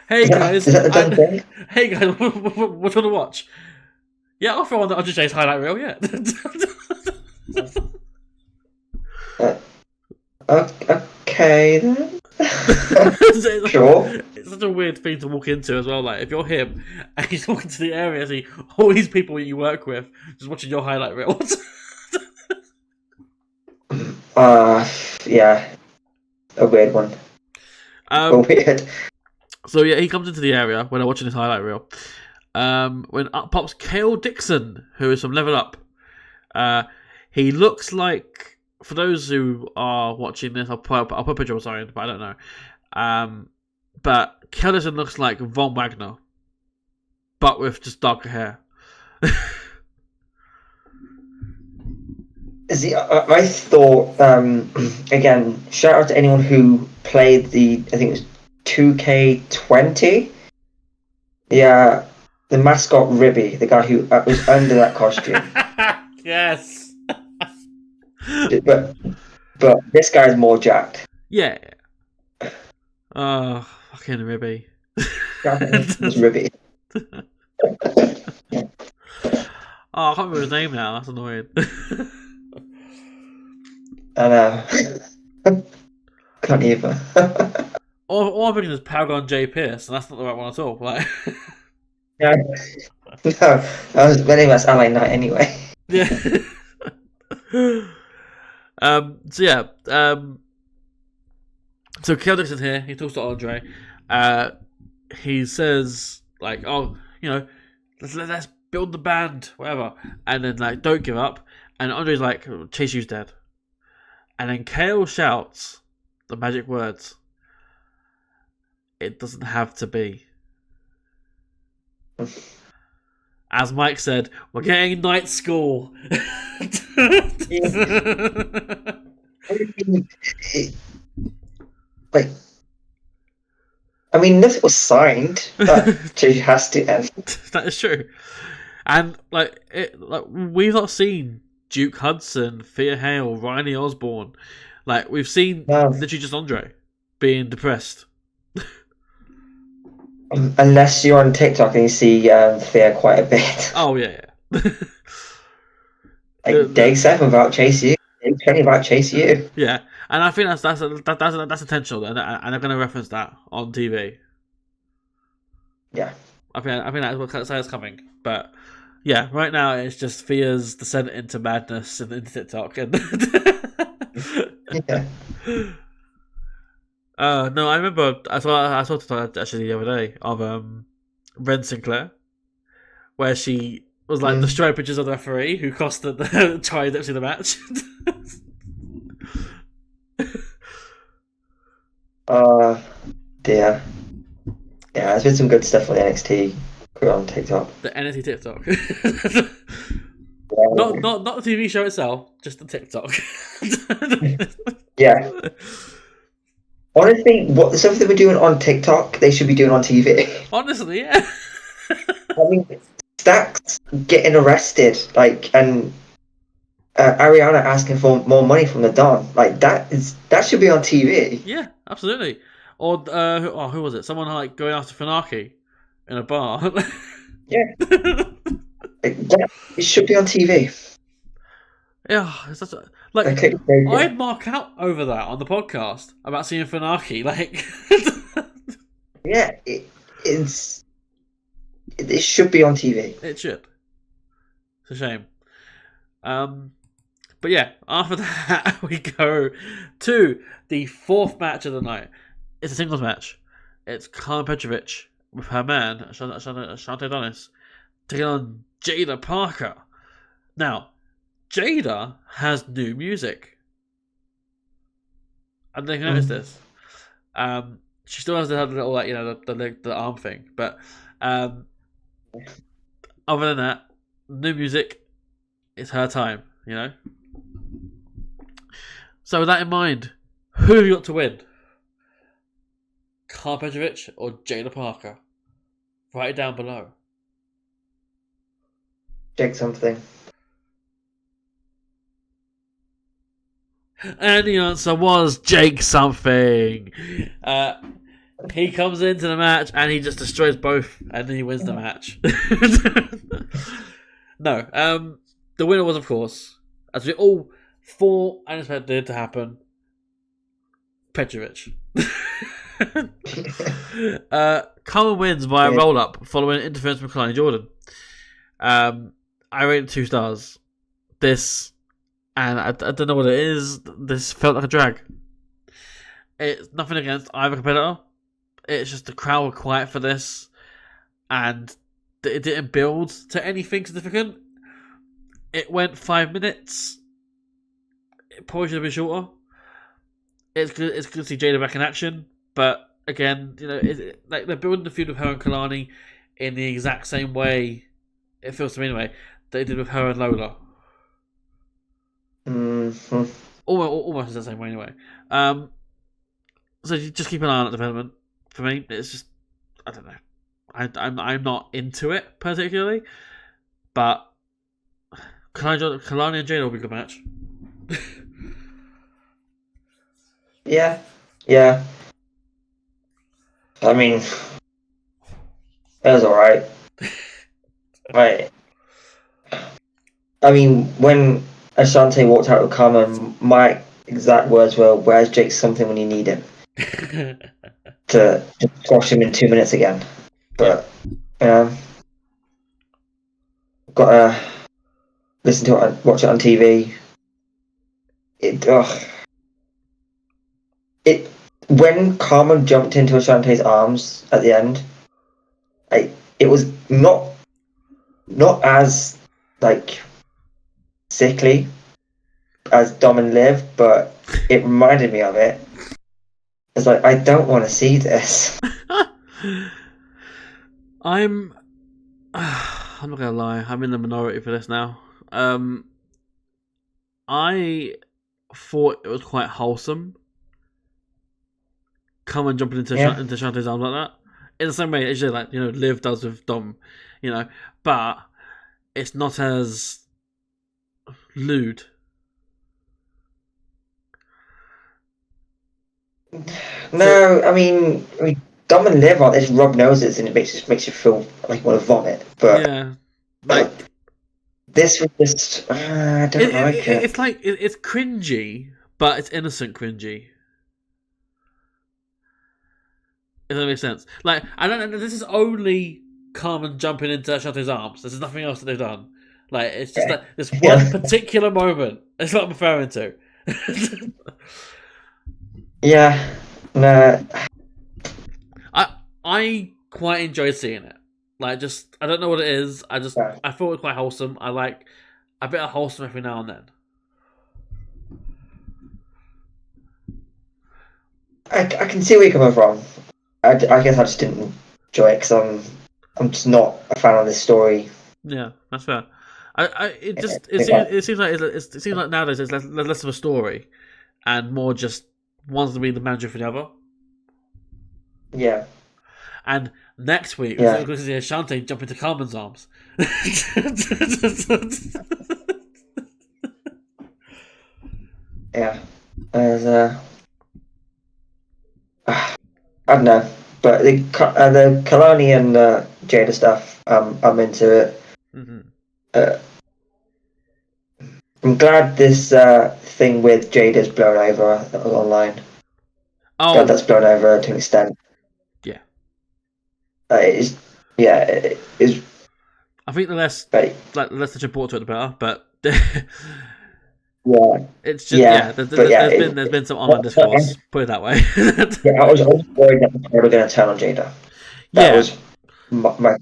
Hey guys, is that the done thing? Hey guys, what do you want to watch? Yeah, I'll throw on the Andre Chase highlight reel. Yeah. Okay then. Sure. It's such a weird thing to walk into as well. Like if you're him and he's walking to the area, see all these people you work with just watching your highlight reels. Yeah, a weird one. Weird. So yeah, he comes into the area when I'm watching his highlight reel. When up pops Kale Dixon, who is from Level Up. He looks like, for those who are watching this, I'll put a picture of sorry, but I don't know. But Kale Dixon looks like Von Wagner, but with just darker hair. See, I thought, again, shout out to anyone who played I think it was 2K20. Yeah, the mascot Ribby, the guy who was under that costume. Yes. But this guy's more jacked. Yeah. Oh, fucking Ribby. It's Ribby. Oh, I can't remember his name now. That's annoying. I know. Can't either. All I'm thinking is Paragon J. Pierce, and that's not the right one at all. Like, no, my name was Ally Knight anyway. yeah. So yeah. So Kale Dixon here. He talks to Andre. He says like, "Oh, you know, let's build the band, whatever," and then like, "Don't give up." And Andre's like, "Chase U's dead." And then Kale shouts the magic words. It doesn't have to be. As Mike said, we're getting night school. Like, I mean, nothing was signed. But she has to end. That is true. And like we've not seen Duke Hudson, Thea Hale, Riley Osborne. Like we've seen literally just Andre being depressed. Unless you're on TikTok and you see Thea quite a bit. Oh yeah. Like day 7 about Chase U, day 20 about Chase U. Yeah, and I think that's intentional, and they're going to reference that on TV. Yeah, I think that's what that's coming. But yeah, right now it's just Thea's descent into madness and into TikTok. And yeah. No, I remember I saw it actually the other day of Ren Sinclair, where she was like destroying pictures of the referee who cost the tried actually the match. Dear. Yeah, there's been some good stuff on the NXT crew on TikTok. The NXT TikTok. Not the TV show itself, just the TikTok. Yeah. Honestly, what the stuff that we're doing on TikTok, they should be doing on TV. Honestly, yeah. I mean, Stacks getting arrested, like, and Ariana asking for more money from the Don, like that should be on TV. Yeah, absolutely. Or who was it? Someone like going after Funaki in a bar. Yeah, it should be on TV. Yeah, it's such a, like I'd mark out over that on the podcast about seeing Funaki. Like, yeah, it should be on TV. It should. It's a shame. But yeah, after that we go to the 4th match of the night. It's a singles match. It's Karmen Petrovic with her man Ashante Adonis taking on Jada Parker. Now, Jada has new music. I didn't notice this. She still has the little, like, you know, the arm thing, but other than that, new music. It's her time, you know. So with that in mind, who have you got to win? Karmen Petrovic or Jada Parker? Write it down below. Check something. And the answer was Jake something. He comes into the match and he just destroys both, and then he wins the match. No, the winner was, of course, as we all thought and expected to happen, Petrovic. Karmen wins by a roll-up following interference from Kalani Jordan. I rated 2 stars. This, and I don't know what it is, this felt like a drag. It's nothing against either competitor. It's just the crowd were quiet for this, and it didn't build to anything significant. It went 5 minutes. It probably should have been shorter. It's good to see Jada back in action, but again, like they're building the feud with her and Kalani in the exact same way, it feels to me anyway, they did with her and Lola. Mm-hmm. Almost the same way anyway. So you just keep an eye on that development. For me, it's just, I don't know. I'm not into it particularly, but Kalani and Jada will be a good match. Yeah. I mean, it was alright. Right. I mean, when Ashante walked out with Karmen, my exact words were, "Where's Jake something when you need him?" To just squash him in 2 minutes again. But, gotta listen to it, watch it on TV. When Karmen jumped into Ashante's arms at the end, it was not as like sickly as Dom and Liv, but it reminded me of it. It's like, I don't want to see this. I'm not gonna lie, I'm in the minority for this now. I thought it was quite wholesome. Come and jumping into Shantae's arms like that, in the same way as Liv does with Dom, but it's not as lewd. No, I mean Dom and Liv aren't, they just rub noses and it makes you feel like you want to vomit. But yeah, this was just I don't like it. It's like it's cringy, but it's innocent cringy. If that makes sense. Like, I don't know, this is only Karmen jumping into Ashante's arms. There's nothing else that they've done. Like, it's just like this one particular moment. That's what I'm referring to. Yeah. No. I quite enjoyed seeing it. Like, just, I don't know what it is. I thought it was quite wholesome. I like a bit of wholesome every now and then. I can see where you're coming from. I guess I just didn't enjoy it because I'm just not a fan of this story. Yeah, that's fair. It seems like nowadays there's less of a story, and more just one's to be the manager for the other. Yeah. And next week we're going to see Ashante jump into Karmen's arms. Yeah. There's I don't know, but the Kalani and Jada stuff, I'm into it. Mm-hmm. I'm glad this thing with Jada's blown over that was online. Oh, glad that's blown over to an extent. Yeah. It is. I think the less that you brought to it, the better. But yeah, it's just there's been some online discourse. Put it that way. I was worried that they were going to turn on Jada. That was my.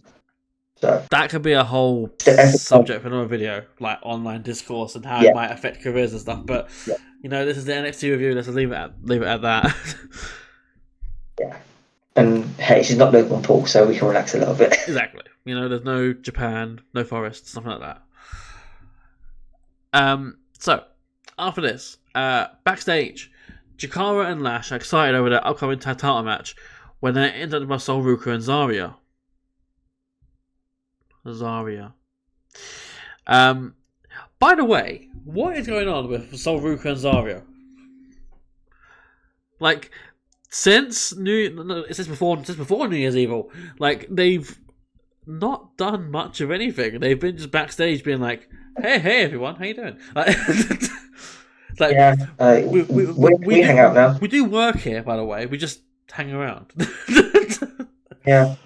So that could be a whole subject for another video, like online discourse and how it might affect careers and stuff. But this is the NXT review. Let's leave it at that. Yeah, and hey, she's not Logan Paul, so we can relax a little bit. Exactly. There's no Japan, no Forest, something like that. So after this, backstage, Jakara and Lash are excited over their upcoming tag title match when they're interrupted by Sol Ruka and Zarya. By the way, what is going on with Sol Ruka and Zarya? Like, since before New Year's Evil, like, they've not done much of anything. They've been just backstage being like, hey everyone, how you doing? Like, like Yeah. We hang out now. We do work here, by the way. We just hang around. Yeah.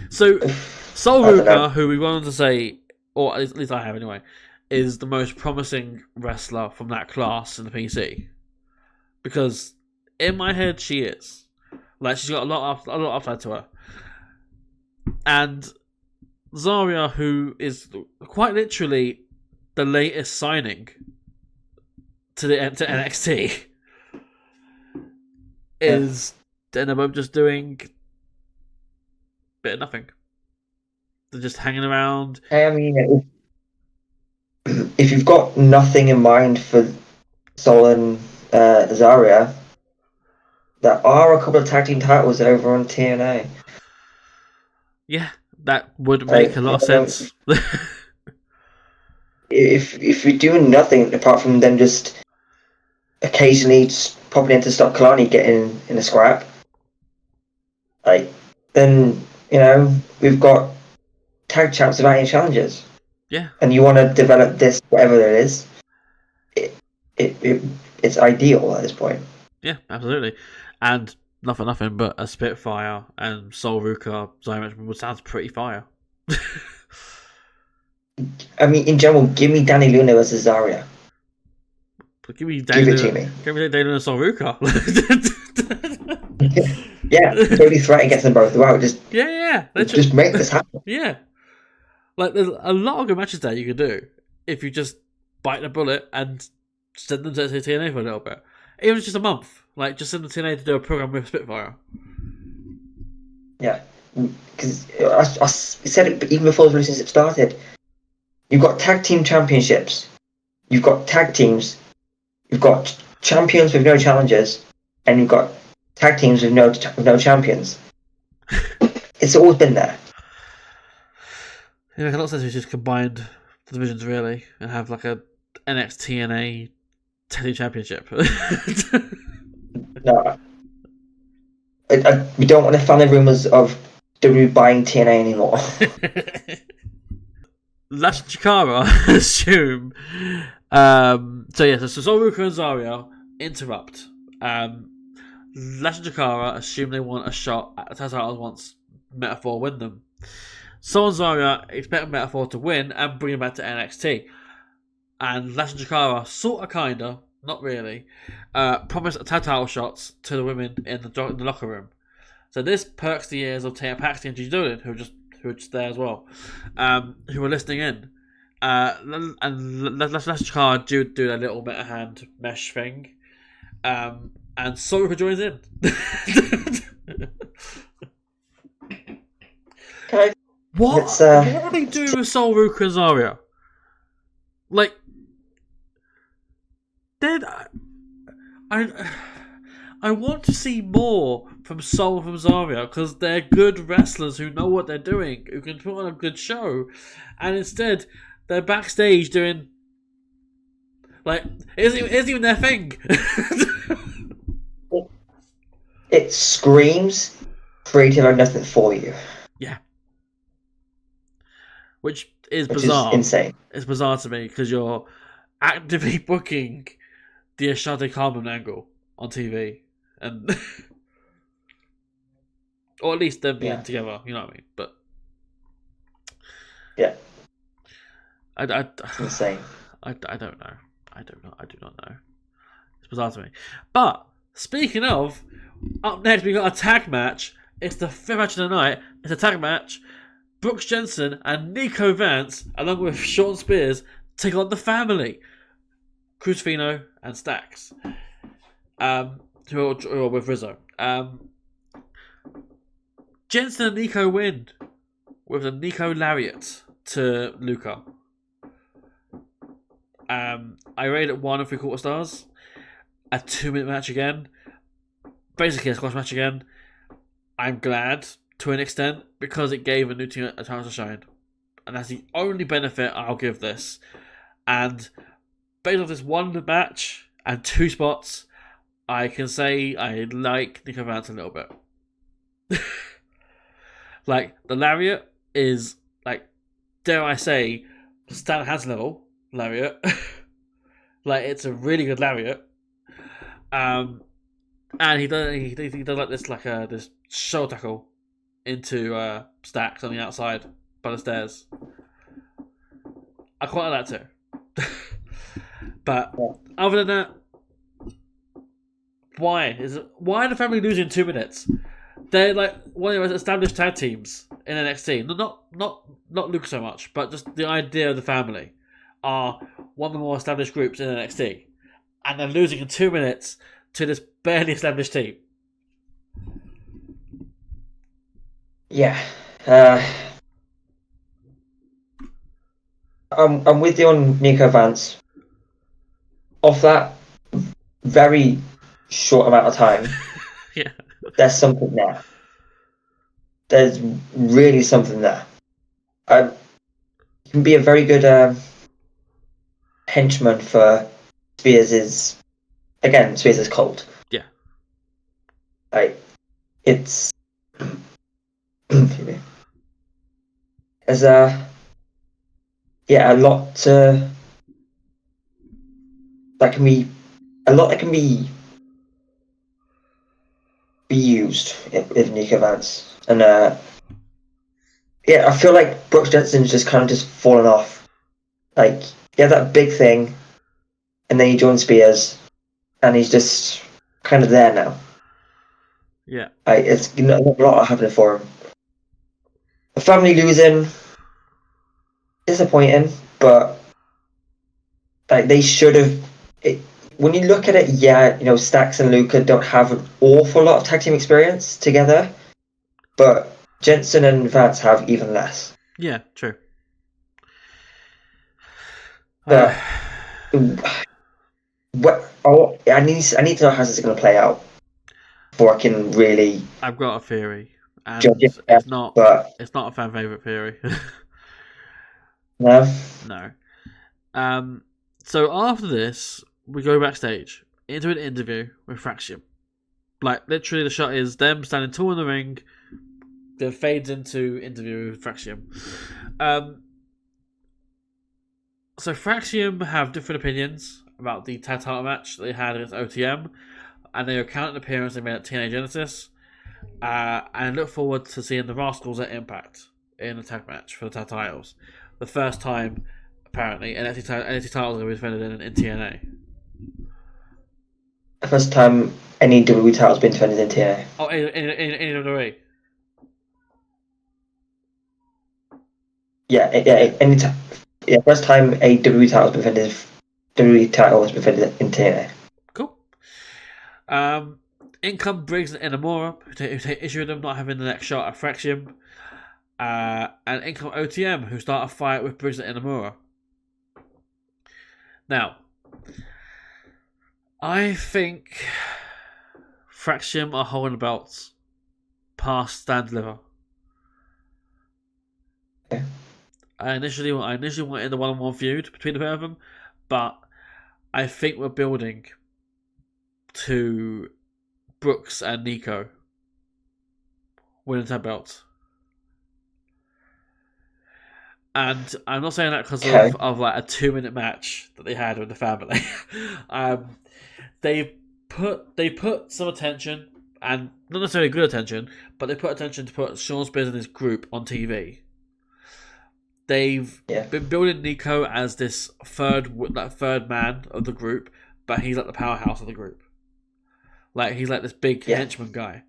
So, Sol I don't know. Ruka, who we wanted to say, or at least I have anyway, is the most promising wrestler from that class in the PC. Because in my head, she is. Like, she's got a lot of upside to her. And Zarya, who is quite literally the latest signing to NXT, is then they're both just doing a bit of nothing. They're just hanging around. I mean, if you've got nothing in mind for Sol and Zarya, there are a couple of tag team titles over on TNA. Yeah, that would make a lot of sense. If you're doing nothing apart from them just occasionally just popping into Stop Kalani getting in a scrap, like, then we've got tag champs without any challenges. Yeah, and you want to develop this, whatever it is, it's ideal at this point. yeah, absolutely. And not for nothing, but a Spitfire and Sol Ruka would sound pretty fire. I mean, in general, give me Danny Luna versus Zarya. Give it to me. Give me Danny Luna and Sol Ruka. Yeah, totally threaten gets them both out. Just make this happen. Yeah, like there's a lot of good matches there you could do if you just bite the bullet and send them to TNA for a little bit. Even if it's just a month, like just send them to TNA to do a program with Spitfire. Yeah, because I said it even before the relationship started. You've got tag team championships, you've got tag teams, you've got champions with no challenges, and you've got tag teams with no champions. It's always been there. Yeah, a lot of sense we just combined the divisions really and have like a NXT and a tag team championship. No, we don't want to fan the rumors of WWE buying TNA anymore. Lash and Chikara assume. So Sol Ruka and Zarya interrupt. Lash and Chikara assume they want a shot at the tag titles once Metaphor win them. Sol and Zarya expect Metaphor to win and bring them back to NXT. And Lash and Chikara sorta, kinda, not really, promise tag title shots to the women in the locker room. So this perks the ears of Taya Paxton and Giulia, who are just there as well, who are listening in. And Lash and Chikara do their little meta hand mesh thing. And Sol Ruka joins in. Okay. What are they doing with Sol Ruka and Zarya? Like, I want to see more from Sol from Zarya because they're good wrestlers who know what they're doing, who can put on a good show, and instead they're backstage doing like it isn't even their thing. It screams creative and nothing for you. Yeah. Which is bizarre. Is insane. It's bizarre to me because you're actively booking the Ashante Karmen angle on TV, and or at least them being together. You know what I mean? But yeah, it's insane. I don't know. I do not know. It's bizarre to me. But speaking of, up next we got a tag match. It's the fifth match of the night. It's a tag match. Brooks Jensen and Nico Vance, along with Sean Spears, take on the family. Crucifino and Stax. Who are with Rizzo. Jensen and Nico win with a Nico Lariat to Luca. I rated it 1 3/4 stars. A 2-minute match again. Basically a squash match again. I'm glad to an extent because it gave a new team a chance to shine. And that's the only benefit I'll give this. And based off this one match and 2 spots, I can say I like Nico Vance a little bit. Like, the Lariat is, like, dare I say, Stan has level lariat. Like, it's a really good lariat. And he does like this shoulder tackle into Stacks on the outside by the stairs. I quite like that too. But other than that, why are the family losing in 2 minutes? They're like one of the most established tag teams in NXT. Not Luke so much, but just the idea of the family are one of the more established groups in NXT, and they're losing in 2 minutes to this barely established team. Yeah. I'm with you on Nico Vance. Off that very short amount of time, Yeah. there's something there. There's really something there. He can be a very good henchman for Spears' cult. Yeah. Like, it's there's a lot that can be used with Nico Vance, and I feel like Brooks Jensen's just kind of just fallen off. Like, he had that big thing, and then he joined Spears, and he's just kind of there now. Yeah. Like, it's not a lot happening for him. The family losing, disappointing, but like, they should have. When you look at it, Stacks and Luca don't have an awful lot of tag team experience together, but Jensen and Vance have even less. Yeah, true. But I need to know how this is going to play out before I can really. I've got a theory, and judge it, it's not but a fan favorite theory. no. So after this, we go backstage into an interview with Fraxium. Like, literally, the shot is them standing tall in the ring. Then fades into interview with Fraxium. So Fraxium have different opinions about the tag title match they had against OTM, and they recount an appearance they made at TNA Genesis, and look forward to seeing the Rascals at Impact in the tag match for the tag titles. The first time, apparently, NXT titles are defended in TNA. First time any WWE title has been defended in TNA. Oh, in WWE. First time a WWE title has been defended. WWE title has been defended in TNA. Cool. In come Briggs and Inamura, who take issue with them not having the next shot at Fraxium. And in come OTM, who start a fight with Briggs and Inamura. Now, I think Fraxium are holding the belts past Stand Deliver. Okay. I initially wanted the one-on-one feud between the pair of them, but I think we're building to Brooks and Nico winning tag belts. And I'm not saying that because of like a 2-minute match that they had with the family. They put some attention, and not necessarily good attention, but they put attention to put Sean Spears and his group on TV. They've been building Nico as this third man of the group, but he's like the powerhouse of the group. Like, he's like this big henchman guy.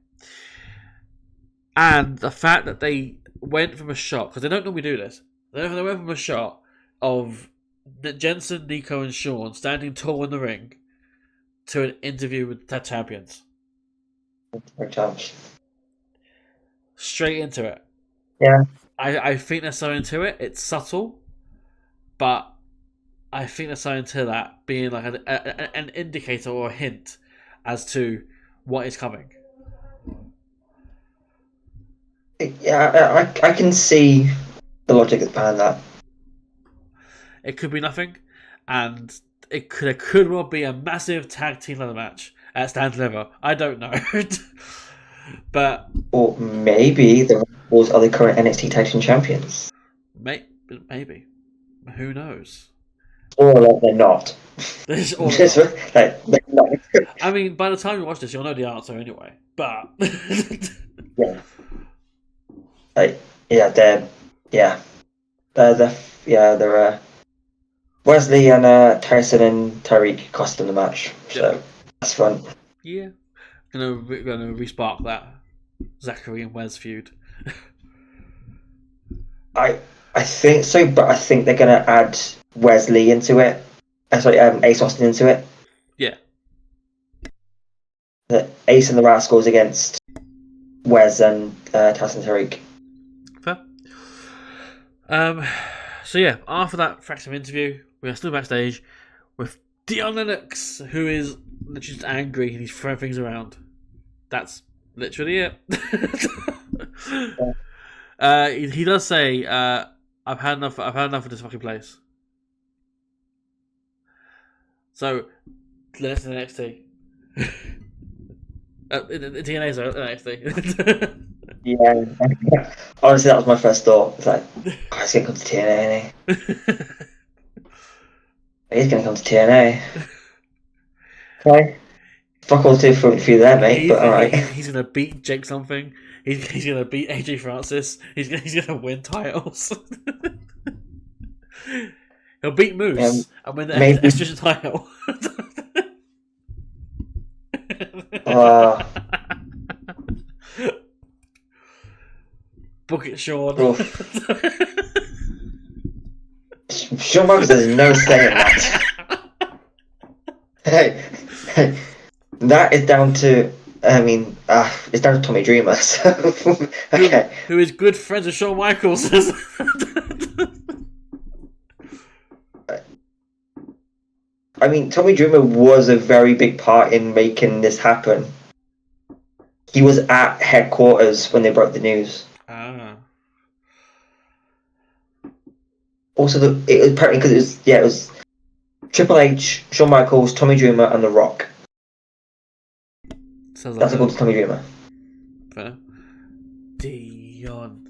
And the fact that they went from a shot, because they don't normally do this, they went from a shot of Jensen, Nico, and Sean standing tall in the ring to an interview with the tag champions. Straight into it. Yeah. I think there's something to it. It's subtle, but I think there's something to that being like an indicator or a hint as to what is coming. Yeah, I can see the logic behind that. It could be nothing, and it could well be a massive tag team ladder match at Stand Deliver. I don't know. But or maybe the Rascals are the current NXT Tag Team Champions. Maybe. Who knows? Or they're not. Or They're not. I mean, by the time you watch this, you'll know the answer anyway. But Yeah. They're Wesley and Tyson and Tyreek cost them the match, so that's fun. Yeah, gonna respark that Zachary and Wes feud. I think so, but I think they're gonna add Wesley into it. Ace Austin into it. Yeah. The Ace and the Rascals against Wes and Tyson Tariq. Fair. So yeah, after that fractum interview, we are still backstage with Dion Lennox, who is literally just angry and he's throwing things around. That's literally it. He does say, "I've had enough. I've had enough of this fucking place." So let's NXT. TNA, sorry, NXT. Yeah, honestly, that was my first thought. It's like, he's gonna come to TNA, isn't he? He's gonna come to TNA. Okay. Fuck all different for you there, mate. But all right. He's gonna beat Jake something. He's gonna beat AJ Francis. He's gonna win titles. He'll beat Moose and win the extra title. Book it, Sean. Shawn Michaels has no say in that. Hey, that is down to. I mean, it's down to Tommy Dreamer. So, okay. Who is good friends with Shawn Michaels? I mean, Tommy Dreamer was a very big part in making this happen. He was at headquarters when they broke the news. Also, it was apparently because it was Triple H, Shawn Michaels, Tommy Dreamer, and The Rock. That's called Tommy Dreamer. Fair. Dion.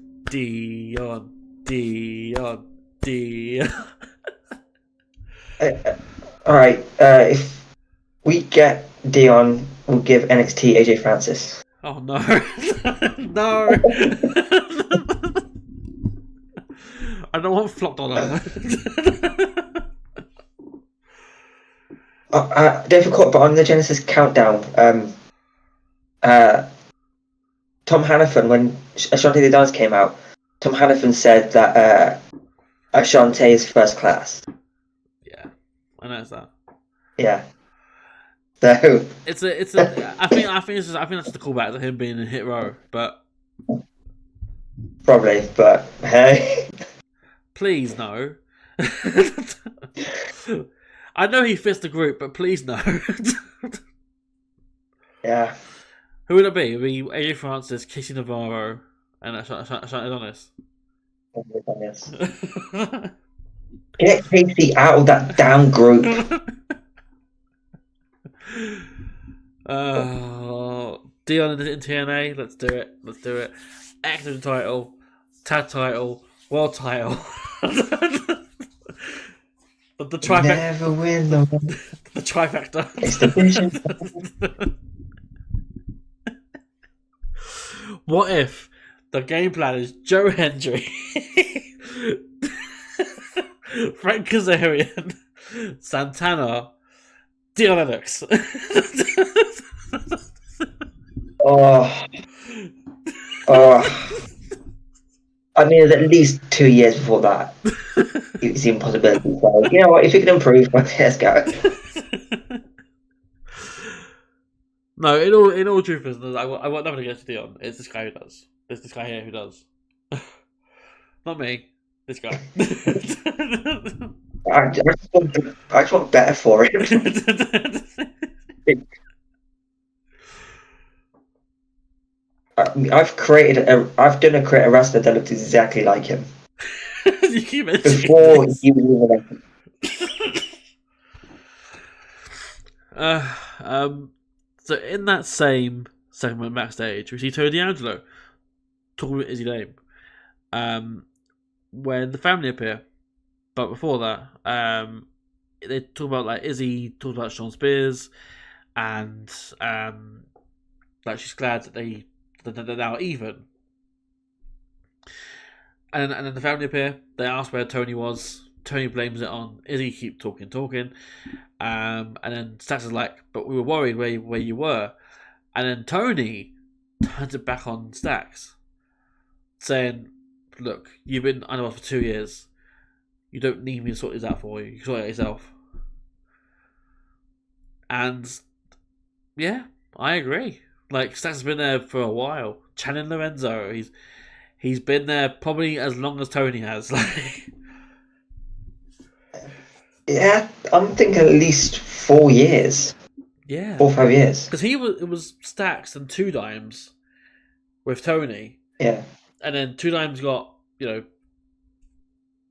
Alright, if we get Dion, we'll give NXT AJ Francis. Oh no. No. I don't want flopped on her. Don't forget, but on the Genesis countdown, Tom Hannafin, when Ashante Adonis came out, Tom Hannafin said that Ashante is first class. Yeah, I noticed that. Yeah. So it's a. I think that's just a callback to him being in Hit Row, but probably. But hey, please no. I know he fits the group, but please no. Yeah. Who would it be? It would be AJ Francis, Casey Navarro, and Ashante Adonis. Yes. Get Casey out of that damn group. Dion in TNA, let's do it. Active title, tag title, world title. the trifecta. Never win the trifecta. It's the vision. What if the game plan is Joe Hendry, Frank Kazarian, Santana, Dion Lennox? Oh. I mean, it was at least 2 years before that. It's an impossibility. So, you know what? If you can improve, let's go. No, in all truthfulness, I want nothing against Dion. It's this guy who does. It's this guy here who does. Not me. This guy. I just want better for him. I've done a creator wrestler that looked exactly like him. You keep mentioning before he was even So in that same segment backstage, we see Tony D'Angelo talking with Izzy Lame. When the family appear, but before that, they talk about like Izzy talked about Sean Spears, and like she's glad that they're now even. And then the family appear. They ask where Tony was. Tony blames it on Izzy. Keep talking. And then Stax is like, "But we were worried where you were." And then Tony turns it back on Stax, saying, "Look, you've been under us for 2 years. You don't need me to sort this out for you. You can sort it out yourself." And yeah, I agree. Like, Stax has been there for a while. Channing Lorenzo, he's been there probably as long as Tony has. Like, yeah, I'm thinking at least 4 years. Yeah, 4 or 5 years. Because it was Stax and Two Dimes with Tony. Yeah. And then Two Dimes got,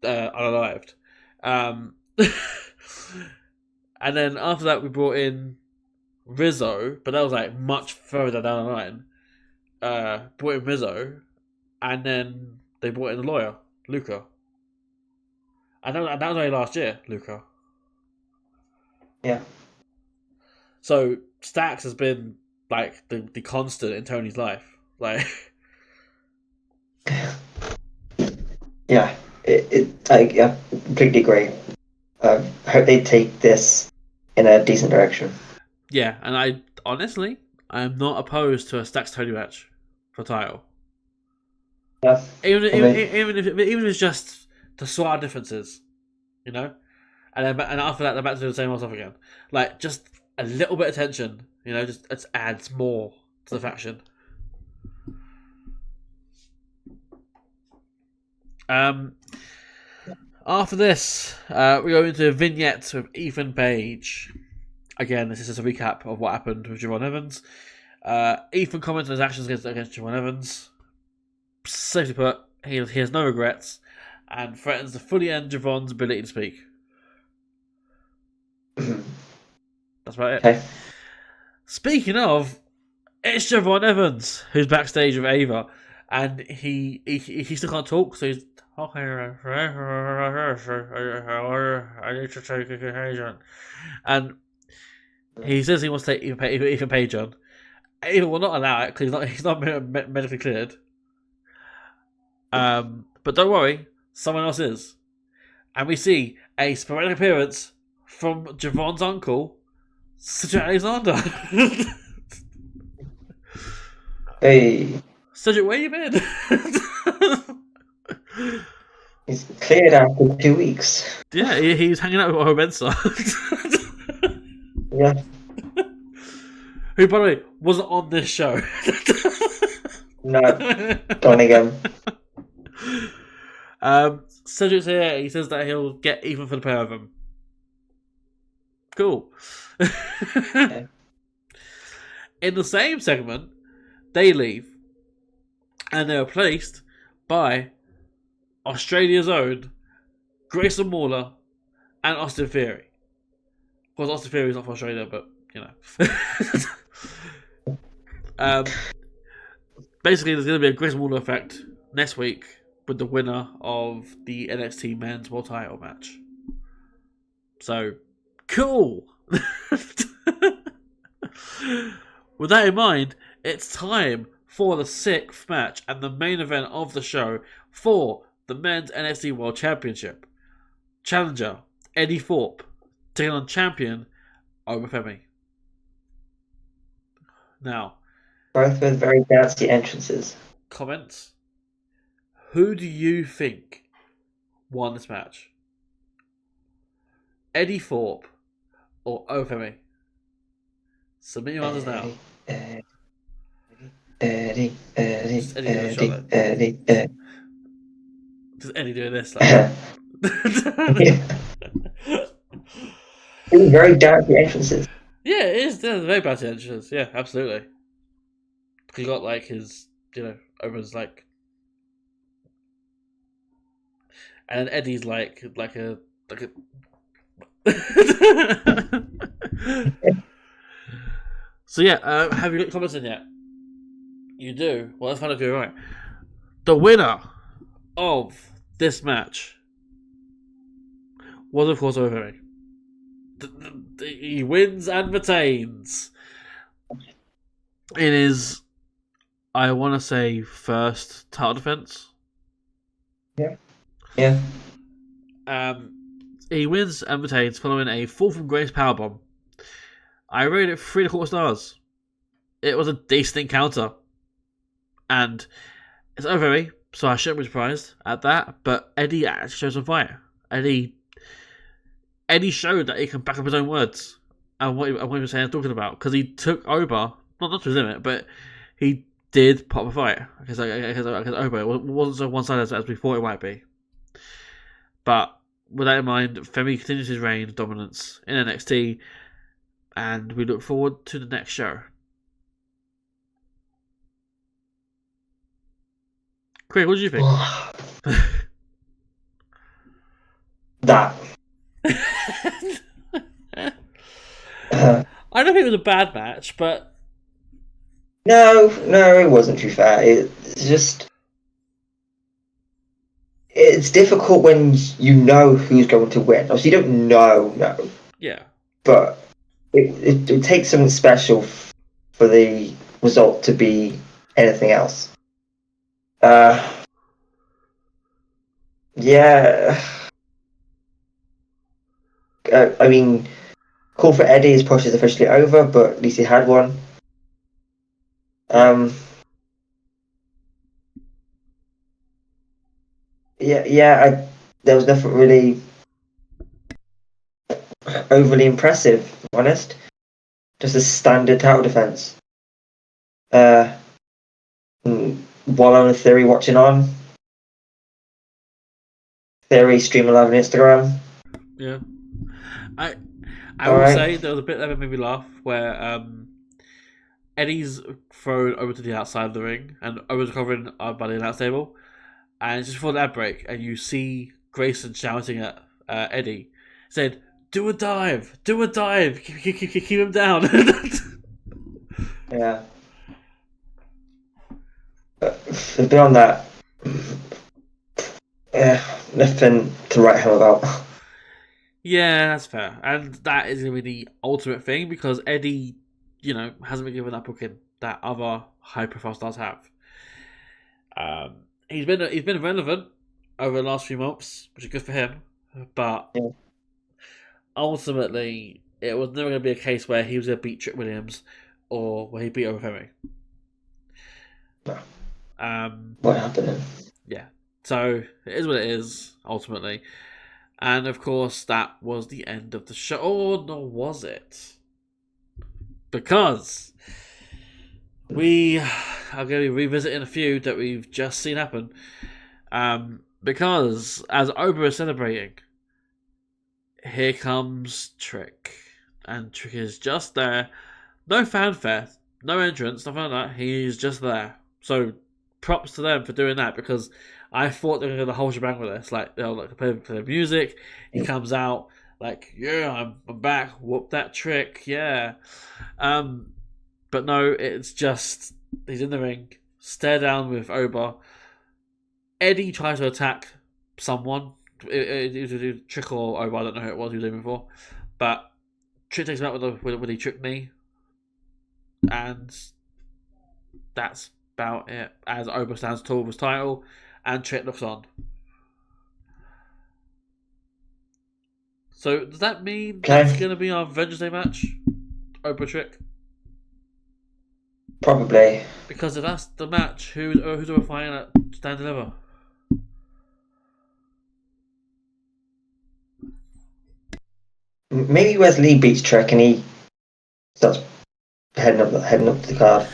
unalived. And then after that we brought in Rizzo, but that was like much further down the line. Brought in Rizzo, and then they brought in the lawyer, Luca. And that was only last year, Luca. Yeah. So Stax has been like the constant in Tony's life. Like, yeah, I completely agree. I hope they take this in a decent direction. Yeah, and I am not opposed to a Stax Tony match for title. Yeah. Even if it's just to sort out differences, and then after that they're back to do the same old stuff again. Like, just a little bit of tension, just it adds more to the faction. After this, we go into a vignette with Ethan Page. Again, this is just a recap of what happened with Javon Evans. Ethan comments on his actions against Javon Evans. Safely put, he has no regrets and threatens to fully end Javon's ability to speak. That's about it. Okay. Speaking of, it's Javon Evans who's backstage with Ava, and he still can't talk, so he's okay. I need to take a occasion, and he says he wants to take Ethan Page on. Ava will not allow it because he's not medically cleared. But don't worry, someone else is, and we see a sporadic appearance from Javon's uncle, Cedric Alexander. Hey. Cedric, where you been? He's cleared after 2 weeks. Yeah, he's hanging out with Homensa. Yeah. Who, by the way, wasn't on this show. No, gone again. Cedric's here. He says that he'll get even for the pair of them. Cool. Yeah. In the same segment, they leave, and they're replaced by Australia's own Grayson Waller and Austin Theory. Of course, Austin Theory is not from Australia, but basically, there's going to be a Grayson Waller effect next week with the winner of the NXT Men's World Title match. So, cool! With that in mind, it's time for the 6th match and the main event of the show for the Men's NXT World Championship. Challenger, Eddie Thorpe, taking on champion, Obafemi. Now, Both with very bouncy entrances. comments. Who do you think won this match? Eddie Thorpe or Obafemi? Submit your answers now. Eddie. Does Eddie doing this? Like, Very bouncy entrances. yeah, it is. They're very bad entrances. Yeah, absolutely. He got like his, Owen's like, and then Eddie's like a. So yeah, have you got comments in yet? You do. Well, let's find out if you're right. The winner of this match was, of course, over. He wins and retains. It is, I want to say, first title defense. Yeah. He wins and retains following a fall from grace powerbomb. I rated it 3.25 stars. It was a decent encounter. And it's over, so I shouldn't be surprised at that. But Eddie actually shows some fire. Eddie showed that he can back up his own words and what he was saying and talking about, because he took over, not to his limit, but he did pop a fight because Oba wasn't so one-sided as we thought it might be. But with that in mind, Femi continues his reign of dominance in NXT, and we look forward to the next show. Craig, what did you think? That. I don't think it was a bad match, but No, it wasn't too fair. It's just, it's difficult when you know who's going to win. Obviously, you don't know. Yeah. But it takes something special for the result to be anything else. Yeah. I mean, call for Eddie, his push is officially over, but at least he had one. There was nothing really overly impressive, to be honest. Just a standard title defense. Wallow and Theory watching on. Theory streaming live on Instagram. Yeah. I will say there was a bit that made me laugh where Eddie's thrown over to the outside of the ring and Owen's covering by the announce table, and just before that break, and you see Grayson shouting at Eddie, said, "Do a dive, keep him down." Yeah. But beyond that, nothing to write home about. Yeah, that's fair, and that is going to be the ultimate thing, because Eddie, hasn't been given that booking that other high-profile stars have. He's been relevant over the last few months, which is good for him. But ultimately, it was never going to be a case where he was going to beat Trick Williams or where he beat Overfemi. No. What happened? Yeah. So it is what it is ultimately, and of course that was the end of the show. Or no, was it? Because we are going to be revisiting a feud that we've just seen happen. Because as Oba is celebrating, here comes Trick. And Trick is just there. No fanfare, no entrance, nothing like that. He's just there. So props to them for doing that, because I thought they were going to go the whole shebang with this. Like, they'll play the music. He comes out like, yeah, I'm back. Whoop that Trick, yeah. But no, it's just he's in the ring, stare down with Oba. Eddie tries to attack someone. It was Trick or Oba, I don't know who it was he was aiming for. But Trick takes him out with the trick knee. And that's about it. As Oba stands tall with his title, and Trick looks on. So does that mean that's going to be our Vengeance Day match? Oba Trick? Probably. Because if that's the match, who's we fighting at Stand Deliver? Maybe Wesley beats Trick and he starts heading up the card.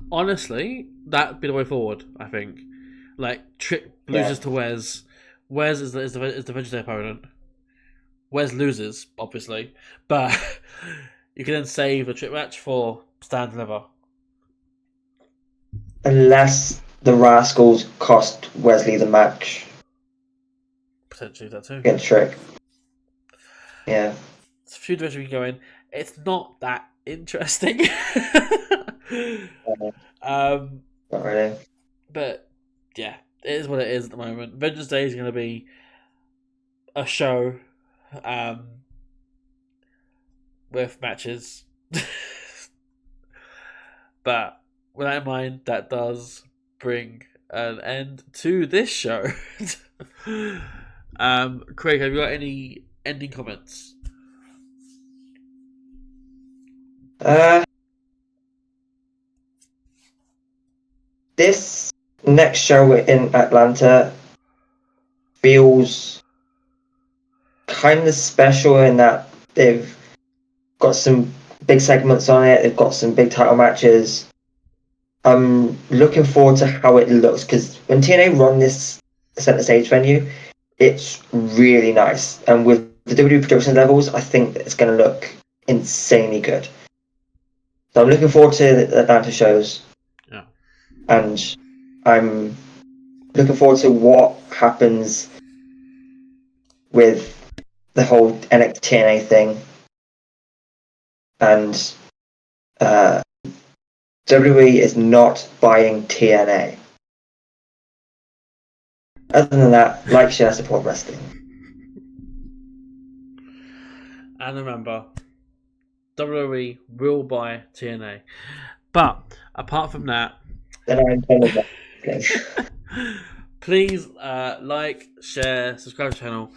Honestly, that'd be the way forward, I think. Like, Trick loses to Wes. Wes is the Vengeance Day opponent. Wes loses, obviously. But you can then save the Trick match for Stand Deliver. Unless the Rascals cost Wesley the match. Potentially that too. Against Trick. Yeah. It's a few directions we can go in. It's not that interesting. Not really. But yeah, it is what it is at the moment. Vengeance Day is going to be a show with matches. But with that in mind, that does bring an end to this show. Craig, have you got any ending comments? This next show in Atlanta feels kind of special in that they've got some big segments on it. They've got some big title matches. I'm looking forward to how it looks, because when TNA run this center stage venue, it's really nice. And with the WWE production levels, I think that it's going to look insanely good. So I'm looking forward to the Atlanta shows. Yeah. And I'm looking forward to what happens with the whole NXT TNA thing. And WWE is not buying TNA. Other than that, like, share, support wrestling. And remember, WWE will buy TNA. But apart from that, Then I'm done with that. please like, share, subscribe to the channel.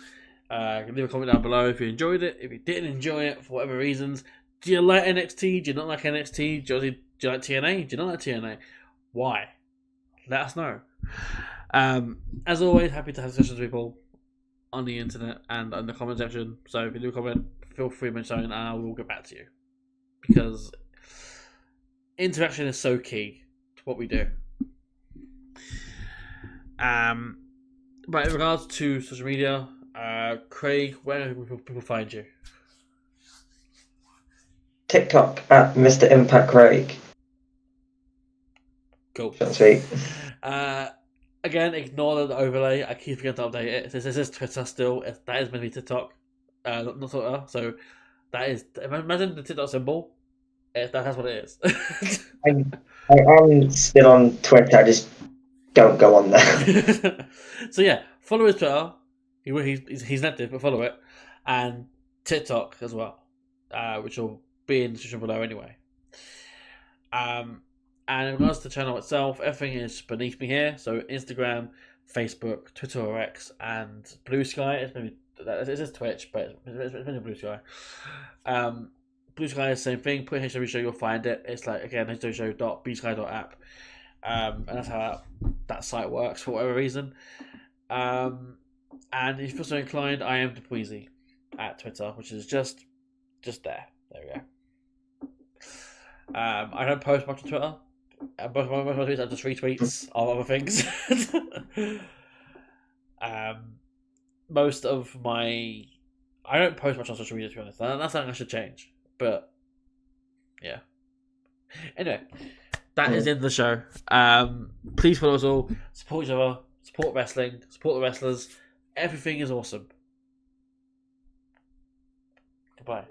Leave a comment down below if you enjoyed it. If you didn't enjoy it for whatever reasons, do you like NXT? Do you not like NXT? Do you like TNA? Do you not like TNA? Why? Let us know. As always, happy to have discussions with people on the internet and in the comment section. So if you do comment, feel free to mention something and I will get back to you. Because interaction is so key to what we do. But in regards to social media, Craig, where do people find you? TikTok at Mr. Impact Craig. Cool. Sweet. Again, ignore the overlay. I keep forgetting to update it. This is Twitter still. That is meant to be TikTok, not Twitter. So that is. Imagine the TikTok symbol. That's what it is. I'm still on Twitter. I just don't go on there. So yeah, follow his Twitter. He's inactive, but follow it, and TikTok as well, which will be in the description below anyway. And in regards to the channel itself, everything is beneath me here. So Instagram, Facebook, Twitter or X, and Blue Sky. It says Twitch, but it's mainly Blue Sky. Blue Sky is the same thing. Put in HCW Show, you'll find it. It's like, again, hcwshow.bsky.app. And that's how that site works for whatever reason. And if you're so inclined, I am DpuizY at Twitter, which is just there. There we go. I don't post much on Twitter. Most of my tweets are just retweets of other things. Most of my... I don't post much on social media, to be honest. That's something I should change. But, yeah. Anyway, that is in the show. Please follow us all. Support each other. Support wrestling. Support the wrestlers. Everything is awesome. Goodbye.